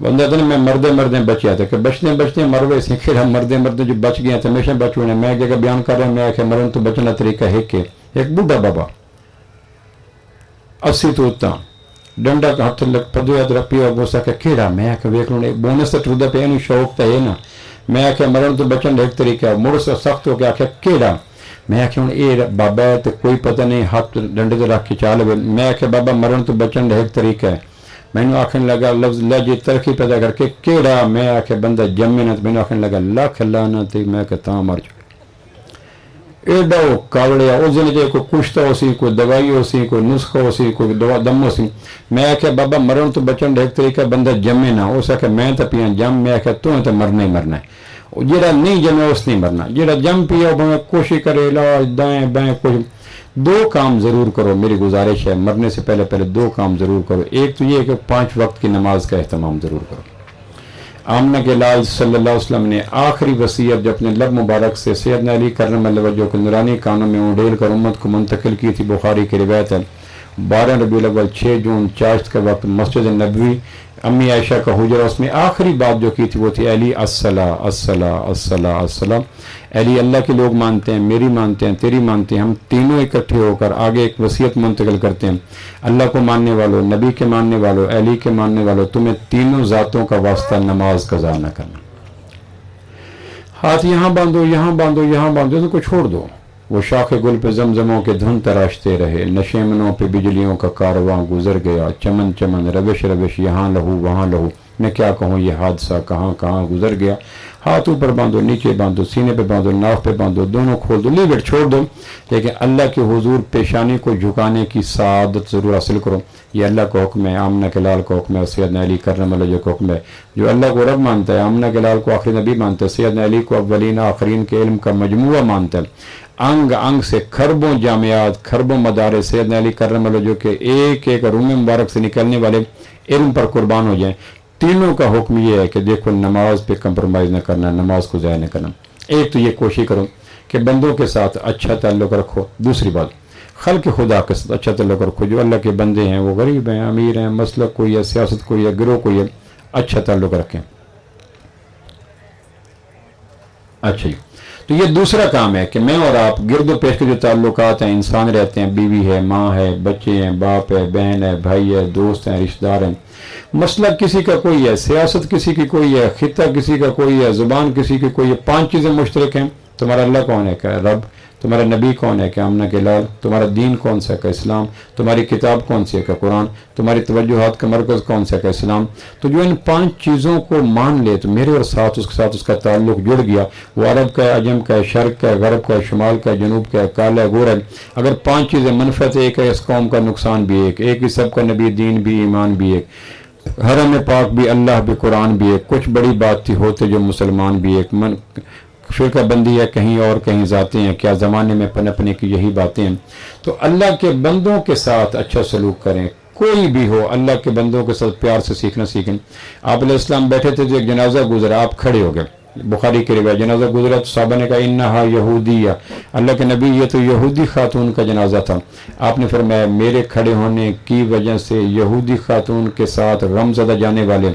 بندہ تھا میں مردے بچ گیا تھا کہ بچتے مروے سے پھر ہم مردے جو بچ گئے تھے ہمیشہ بچ ہوئے۔ میں جگہ بیان کر رہا ہوں، میں کہ مرن تو بچنا طریقہ ہے کہ ایک بوڑھا بابا 80 تو اتنا ڈنڈا کا ہاتھ لگ پدو یا رپی اور گوسا کہ کیڑا میں کہ ویکھ لوں بونس تے ٹردا پے نہیں شوق تے ہے نا۔ میں کہ مرن تو بچن ایک طریقہ مڑ سے سخت ہو کے کہ کیڑا میں کہ اے بابا تے کوئی پتہ نہیں ہاتھ ڈنڈے تے رکھ کے چال۔ میں کہ بابا مرن تو بچن ایک طریقہ ہے۔ میں نے آخر لگا لفظ لہجے ترقی پیدا کر کے کیڑا، میں آخر بندہ جمے نہ، میں نے آخر لگا لاکھ لعنت، میں کہ تاں مر چکے ایڈا وہ کاوڑیا اس دن جے کوئی کشتہ ہو سی، کوئی دوائی ہو سی، کوئی نسخہ ہو سی، کوئی دوا دم ہو سی۔ میں آخیا بابا مرن تو بچن ایک طریقہ بندہ جمے نہ، اس آخیا میں تو پیاں جم، میں آخیا تو مرنا ہی مرنا ہے۔ جہاں نہیں جمے اس نہیں مرنا، جہاں جم پیا وہ کوشش کرے علاج دائیں بائیں کچھ دو کام ضرور کرو۔ میری گزارش ہے مرنے سے پہلے دو کام ضرور کرو۔ ایک تو یہ کہ 5 وقت کی نماز کا اہتمام ضرور کرو۔ آمنہ کے لال صلی اللہ علیہ وسلم نے آخری وصیت جو اپنے لب مبارک سے سیدنا علی کرم اللہ وجہ کے نورانی کانوں میں اونڈیل کر امت کو منتقل کی تھی، بخاری کی روایت ہے۔ 12 ربیع الاول 6 جون چاشت کے وقت مسجد نبوی امی عائشہ کا حجرہ، اس میں آخری بات جو کی تھی وہ تھی علی الصلاۃ الصلاۃ الصلاۃ الصلاۃ۔ علی اللہ کے لوگ مانتے ہیں، میری مانتے ہیں، تیری مانتے ہیں، ہم تینوں اکٹھے ہو کر آگے ایک وصیت منتقل کرتے ہیں۔ اللہ کو ماننے والوں، نبی کے ماننے والوں، علی کے ماننے والوں، تمہیں تینوں ذاتوں کا واسطہ نماز قضا نہ کرنا۔ ہاتھ یہاں باندھو، یہاں باندھو، یہاں باندھو، تو کو چھوڑ دو۔ وہ شاخ گل پہ زمزموں کے دھن تراشتے رہے، نشیمنوں پہ بجلیوں کا کارواں گزر گیا، چمن چمن روش روش، یہاں لہو وہاں لہو، میں کیا کہوں یہ حادثہ کہاں کہاں گزر گیا. ہاتھ اوپر باندھو، نیچے باندھو، سینے پہ باندھو، ناف پہ باندھو، دونوں کھول دو، لیو اٹ، چھوڑ دو، لیکن اللہ کے حضور پیشانی کو جھکانے کی سعادت ضرور حاصل کرو. یہ اللہ کا حکم ہے، آمنہ کے لال کا حکم ہے، سیدنا علی کرم اللہ کا حکم ہے. جو اللہ کو رب مانتا ہے، آمنہ کے لال کو آخری نبی مانتا ہے، سیدنا علی کو اولین آخرین کے علم کا مجموعہ مانتا ہے. انگ انگ سے خربوں جامعات، خربوں مدارس سیدنا علی کرم اللہ جو کہ ایک ایک روم مبارک سے نکلنے والے علم پر قربان ہو جائیں. تینوں کا حکم یہ ہے کہ دیکھو نماز پہ کمپرومائز نہ کرنا، نماز کو ضائع نہ کرنا. ایک تو یہ کوشش کرو کہ بندوں کے ساتھ اچھا تعلق رکھو. دوسری بات خلق خدا کے ساتھ اچھا تعلق رکھو. جو اللہ کے بندے ہیں وہ غریب ہیں، امیر ہیں، مسلک کوئی ہے، سیاست کوئی ہے، گروہ کوئی ہے، اچھا تعلق رکھیں. اچھا جی، تو یہ دوسرا کام ہے کہ میں اور آپ گرد و پیش کے جو تعلقات ہیں، انسان رہتے ہیں، بیوی ہے، ماں ہے، بچے ہیں، باپ ہے، بہن ہے، بھائی ہے، دوست ہیں، رشتہ دار ہیں، مسلک کسی کا کوئی ہے، سیاست کسی کی کوئی ہے، خطہ کسی کا کوئی ہے، زبان کسی کی کوئی ہے. 5 چیزیں مشترک ہیں. تمہارا اللہ کون ہے؟ کہ رب. تمہارا نبی کون ہے؟ کہ آمنہ کے لال. تمہارا دین کون سا ہے؟ کہ اسلام. تمہاری کتاب کون سی ہے؟ کہ قرآن. تمہاری توجہات کا مرکز کون سا ہے؟ کہ اسلام. تو جو ان 5 چیزوں کو مان لے تو میرے اور ساتھ اس کے ساتھ اس کا تعلق جڑ گیا. وہ عرب کا ہے، عجم کا ہے، شرق کا ہے، غرب کا ہے، شمال کا ہے، جنوب کا ہے، کالا ہے، گورا ہے. اگر 5 چیزیں منفعت ایک ہے، اس قوم کا نقصان بھی ایک ہی، سب کا نبی، دین بھی، ایمان بھی ایک، حرم پاک بھی، اللہ بھی، قرآن بھی ایک. کچھ بڑی بات تھی ہوتے جو مسلمان بھی ایک. فرقہ بندی ہے کہیں اور کہیں ذاتیں ہیں، کیا زمانے میں پنپنے کی یہی باتیں ہیں. تو اللہ کے بندوں کے ساتھ اچھا سلوک کریں. کوئی بھی ہو اللہ کے بندوں کے ساتھ پیار سے سیکھنا سیکھیں. آپ علیہ السلام بیٹھے تھے تو ایک جنازہ گزرا، آپ کھڑے ہو گئے. بخاری کی روایت، جنازہ گزرا تو صحابہ نے کہا انہا یہودیہ، اللہ کے نبی یہ تو یہودی خاتون کا جنازہ تھا. آپ نے فرمایا میرے کھڑے ہونے کی وجہ سے یہودی خاتون کے ساتھ غم زدہ جانے والے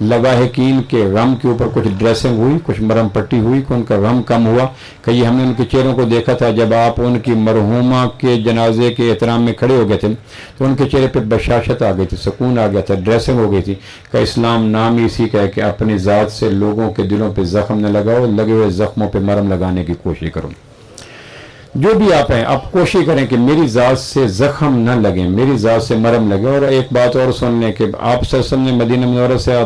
لواحقین کے غم کے اوپر کچھ ڈریسنگ ہوئی، کچھ مرہم پٹی ہوئی، کہ ان کا غم کم ہوا. کہ یہ ہم نے ان کے چہروں کو دیکھا تھا جب آپ ان کی مرحومہ کے جنازے کے احترام میں کھڑے ہو گئے تھے تو ان کے چہرے پہ بشاشت آ گئی تھی، سکون آ گیا تھا، ڈریسنگ ہو گئی تھی. کہ اسلام نام ہی اسی کا ہے کہ اپنی ذات سے لوگوں کے دلوں پہ زخم نہ لگاؤ، لگے ہوئے زخموں پہ مرہم لگانے کی کوشش کرو. جو بھی آپ ہیں آپ کوشش کریں کہ میری ذات سے زخم نہ لگیں، میری ذات سے مرہم لگے. اور ایک بات اور سن لیں کہ آپ صلی اللہ علیہ وسلم نے مدینہ منورہ سے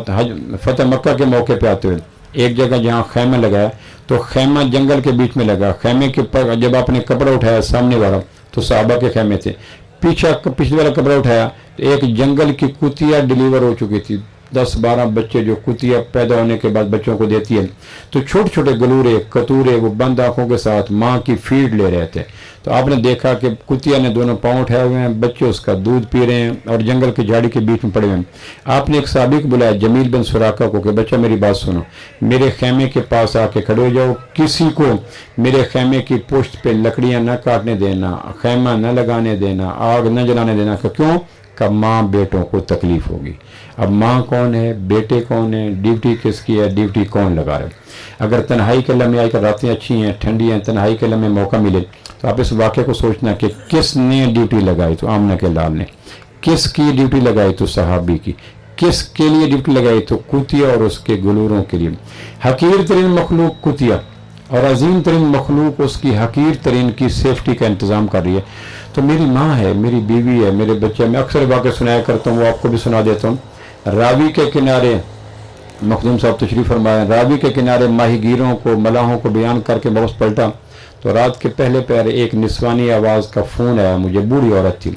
فتح مکہ کے موقع پہ آتے ہوئے ایک جگہ جہاں خیمہ لگایا تو خیمہ جنگل کے بیچ میں لگا. خیمے کے پر جب آپ نے کپڑا اٹھایا سامنے والا تو صحابہ کے خیمے تھے، پچھلے والا کپڑا اٹھایا تو ایک جنگل کی کتیا ڈیلیور ہو چکی تھی. 10-12 بچے جو کتیا پیدا ہونے کے بعد بچوں کو دیتی ہے تو چھوٹے چھوٹے گلورے کتورے وہ بند آنکھوں کے ساتھ ماں کی فیڈ لے رہے تھے. تو آپ نے دیکھا کہ کتیا نے دونوں پاؤں اٹھائے ہوئے ہیں، بچے اس کا دودھ پی رہے ہیں اور جنگل کی جھاڑی کے بیچ میں پڑے ہوئے ہیں. آپ نے ایک صحابی کو بلایا جمیل بن سراقہ کو کہ بچہ میری بات سنو، میرے خیمے کے پاس آ کے کھڑے ہو جاؤ، کسی کو میرے خیمے کی پشت پہ لکڑیاں نہ کاٹنے دینا، خیمہ نہ لگانے دینا، آگ نہ جلانے دینا. کہ کیوں؟ کہ ماں بیٹوں کو تکلیف ہوگی. اب ماں کون ہے، بیٹے کون ہیں، ڈیوٹی کس کی ہے، ڈیوٹی کون لگا رہے. اگر تنہائی کے لمحے آئی کر راتیں اچھی ہیں، ٹھنڈی ہیں، تنہائی کے لمحے موقع ملے تو آپ اس واقعے کو سوچنا کہ کس نے ڈیوٹی لگائی. تو آمنہ کے لال نے. کس کی ڈیوٹی لگائی؟ تو صحابی کی. کس کے لیے ڈیوٹی لگائی؟ تو کتیا اور اس کے گلوروں کے لیے. حقیر ترین مخلوق کتیا اور عظیم ترین مخلوق اس کی حقیر ترین کی سیفٹی کا انتظام کر رہی ہے. تو میری ماں ہے، میری بیوی ہے، میرے بچے. میں اکثر واقعہ سنایا کرتا ہوں، وہ آپ کو بھی سنا دیتا ہوں. راوی کے کنارے مخدوم صاحب تشریف فرمائے، راوی کے کنارے ماہی گیروں کو، ملاحوں کو بیان کر کے واپس پلٹا تو رات کے پہلے پہر ایک نسوانی آواز کا فون آیا. مجھے بوڑھی عورت تھی،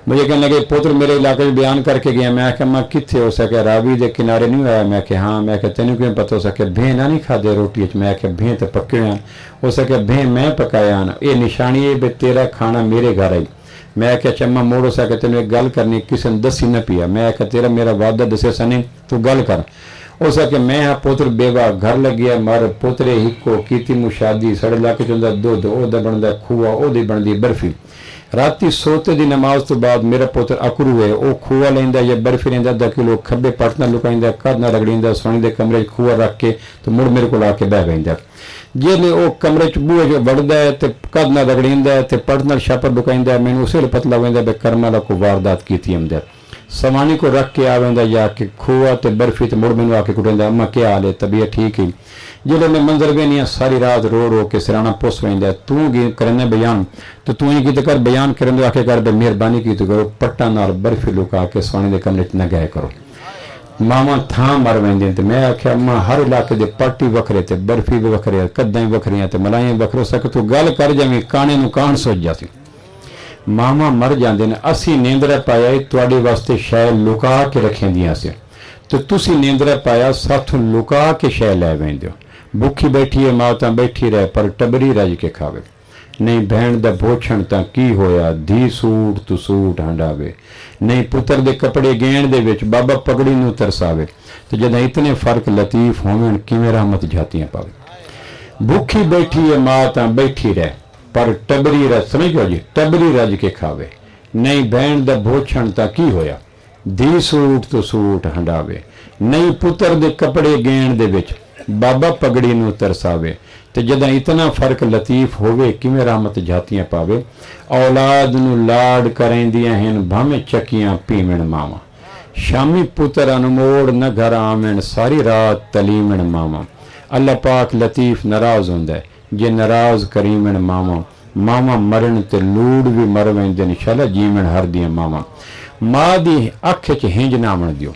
مجھے کہنے لگے پوتر میرے علاقے میں بیان کر کے گیا. میں کہ ماں کتنے ہو سکے؟ راوی دے کنارے نہیں آیا. میں کہ ہاں. میں کہ تینوں کیوں پتہ ہو سکے بھیں نہ نہیں کھا دے روٹی. میں کہ بھیں تو پکے ہوئے ہیں. ہو سکے بھیں میں پکایا نا، یہ نشانی ہے بے تیرا کھانا میرے گھر آئی. میں کہ چما موڑ ہو سکے تینوں ایک گل کرنی، کسی نے دسی نہ پیا. میں کہ تیرا میرا وعدہ دسے سا نہیں، تو گل کر. ہو سکے میں ہاں پوتر بیوہ گھر لگیا مر پوترے ہکو کیتی مو شادی سڑے علاقے چاہتا دودھ او دا بنتا کھوا او دی بنتی برفی. راتی سوتے دی نماز تو بعد میرا پوتر اکرو ہے، وہ کھوا لینا یا برفی لینا 10 کلو کھبے پٹ نہ لکائیں کد نہ رگڑی سونے دے کمرے کھوا رکھ کے تو مڑ میرے کو آ کے بہ بہتا. جی وہ کمرے بوئے جو وڑتا ہے تو کد نہ رگڑی تو پٹ نہ چھاپر لکائیں. مینو اسی لیے پتہ لگا بے کرم والا کو واردات کی اندر سوانی کو رکھ کے آ یا کہ کھوا تو برفی تو مڑ مینو آ کے کٹیں اما کیا حال ہے طبیعت ٹھیک ہی. جلے میں منظر بھی نہیں ساری رات رو رو کے سرانا پوس ویندا تو کرنے بیان تو تو ہی کی کر بیان کرنے آ کے کر بے مہربانی کی تو کرو پٹا نال برفی لکا کے سونے دے کمرے نہ گئے کرو. ਮਾਵਾਂ ਥਾਂ ਮਰ ਵੈਂਦੀਆਂ ਤੇ ਮੈਂ ਆਖਿਆ ਮਾਂ ਹਰ ਇਲਾਕੇ ਦੇ ਪਾਰਟੀ ਵੱਖਰੇ ਤੇ ਬਰਫੀ ਵੀ ਵੱਖਰੇ ਕੱਦਾਂ ਹੀ ਵੱਖਰੀਆਂ ਤੇ ਮਲਾਈਆਂ ਵੱਖਰੋ ਸਕ ਤੂੰ ਗੱਲ ਕਰ ਜਾਵੇਂ ਕਾਣੇ ਨੂੰ ਕਾਣ ਸੋਚ ਜਾ ਸੀ ਮਾਵਾਂ ਮਰ ਜਾਂਦੇ ਨੇ ਅਸੀਂ ਨੀਂਦਰਾ ਪਾਇਆ ਤੁਹਾਡੇ ਵਾਸਤੇ ਸ਼ੈ ਲੁਕਾ ਕੇ ਰੱਖੀਆਂ ਸੀ ਤੇ ਤੁਸੀਂ ਨੀਂਦਰਾ ਪਾਇਆ ਸਾਥੋਂ ਲੁਕਾ ਕੇ ਸ਼ੈ ਲੈ ਵੈਂਦੇ ਹੋ ਭੁੱਖੀ ਬੈਠੀ ਹੈ ਮਾਂ ਤਾਂ ਬੈਠੀ ਰਹਿ ਪਰ ਟਬਰੀ ਰਜ ਕੇ ਖਾਵੇ ਨਹੀਂ ਭੈਣ ਦਾ ਭੋਛਣ ਤਾਂ ਕੀ ਹੋਇਆ ਧੀ ਸੂਟ ਤੂੰ ਸੂਟ ਹੰਡਾਵੇ ਨਹੀਂ ਪੁੱਤਰ ਦੇ ਕੱਪੜੇ ਗਹਿਣ ਦੇ ਵਿੱਚ ਬਾਬਾ ਪਗੜੀ ਨੂੰ ਤਰਸਾਵੇ ਤੇ ਜਦੋਂ ਇਤਨੇ ਫਰਕ ਲਤੀਫ ਹੋਵਣ ਕਿਵੇਂ ਰਹਿਮਤ ਜਾਤੀਆਂ ਪਾਵੇ ਭੁੱਖੀ ਬੈਠੀ ਹੈ ਮਾਂ ਤਾਂ ਬੈਠੀ ਰਹਿ ਪਰ ਟਬਰੀ ਰਜ ਸਮਝੋ ਜੀ ਟਬਰੀ ਰਜ ਕੇ ਖਾਵੇ ਨਹੀਂ ਭੈਣ ਦਾ ਭੋਛਣ ਤਾਂ ਕੀ ਹੋਇਆ ਧੀ ਸੂਟ ਤੂੰ ਸੂਟ ਹੰਡਾਵੇ ਨਹੀਂ ਪੁੱਤਰ ਦੇ ਕੱਪੜੇ ਗਹਿਣ ਦੇ ਵਿੱਚ ਬਾਬਾ ਪਗੜੀ ਨੂੰ ਤਰਸਾਵੇ ਤੇ ਜਦੋਂ ਇਤਨਾ ਫਰਕ ਲਤੀਫ ਹੋਵੇ ਕਿਵੇਂ ਰਹਿਮਤ ਜਾਤੀਆਂ ਪਾਵੇ ਔਲਾਦ ਨੂੰ ਲਾਡ ਕਰੈਂਦੀਆਂ ਹਨ ਭਾਵੇਂ ਚੱਕੀਆਂ ਪੀਵਣ ਮਾਵਾਂ ਸ਼ਾਮੀ ਪੁੱਤਰ ਅਨਮੋੜ ਨ ਘਰ ਆਵਣ ਸਾਰੀ ਰਾਤ ਤਲੀਮਣ ਮਾਵਾਂ ਅੱਲਾ ਪਾਕ ਲਤੀਫ ਨਾਰਾਜ਼ ਹੁੰਦਾ ਹੈ ਜੇ ਨਾਰਾਜ਼ ਕਰੀਮਣ ਮਾਵਾਂ ਮਾਵਾਂ ਮਰਨ ਤੇ ਲੂੜ ਵੀ ਮਰ ਵੈਂਦੇ ਨੇ ਸ਼ਾਲਾ ਜੀਵਨ ਹਰਦੀਆਂ ਮਾਵਾਂ ਮਾਂ ਦੀ ਅੱਖ 'ਚ ਹਿੰਜ ਨਾ ਆਵਣ ਦਿਓ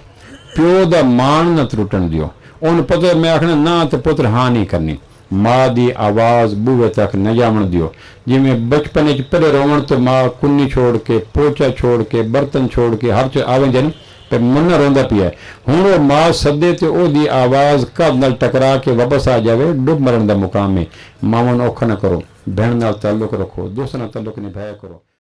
ਪਿਓ ਦਾ ਮਾਣ ਨਾ ਟੁੱਟਣ ਦਿਓ ਉਹਨੂੰ ਪਤਾ ਮੈਂ ਆਖਣਾ ਨਾ ਤੇ ਪੁੱਤਰ ਹਾਂ ਨਹੀਂ ਕਰਨੀ ਮਾਂ ਦੀ ਆਵਾਜ਼ ਬੂਹੇ ਤੱਕ ਨਾ ਜਾਵਣ ਦਿਓ ਜਿਵੇਂ ਬਚਪਨ 'ਚ ਪਹਿਲੇ ਰੋਵਣ ਤੋਂ ਮਾਂ ਕੁੰਨੀ ਛੋੜ ਕੇ ਪੋਚਾ ਛੋੜ ਕੇ ਬਰਤਨ ਛੋੜ ਕੇ ਹਰ 'ਚ ਆਵੇਂਦੇ ਨੇ ਤੇ ਮੁੰਨਾ ਰੋਂਦਾ ਪਿਆ ਹੁਣ ਉਹ ਮਾਂ ਸੱਦੇ ਤੇ ਉਹਦੀ ਆਵਾਜ਼ ਘਰ ਨਾਲ ਟਕਰਾ ਕੇ ਵਾਪਸ ਆ ਜਾਵੇ ਡੁੱਬ ਮਰਨ ਦਾ ਮੁਕਾਮ ਹੈ ਮਾਵਾਂ ਨੂੰ ਔਖਾ ਨਾ ਕਰੋ ਭੈਣ ਨਾਲ ਤਾਲੁਕ ਰੱਖੋ ਦੋਸਤਾਂ ਨਾਲ ਤਾਲੁਕ ਨਿਭਾਇਆ ਕਰੋ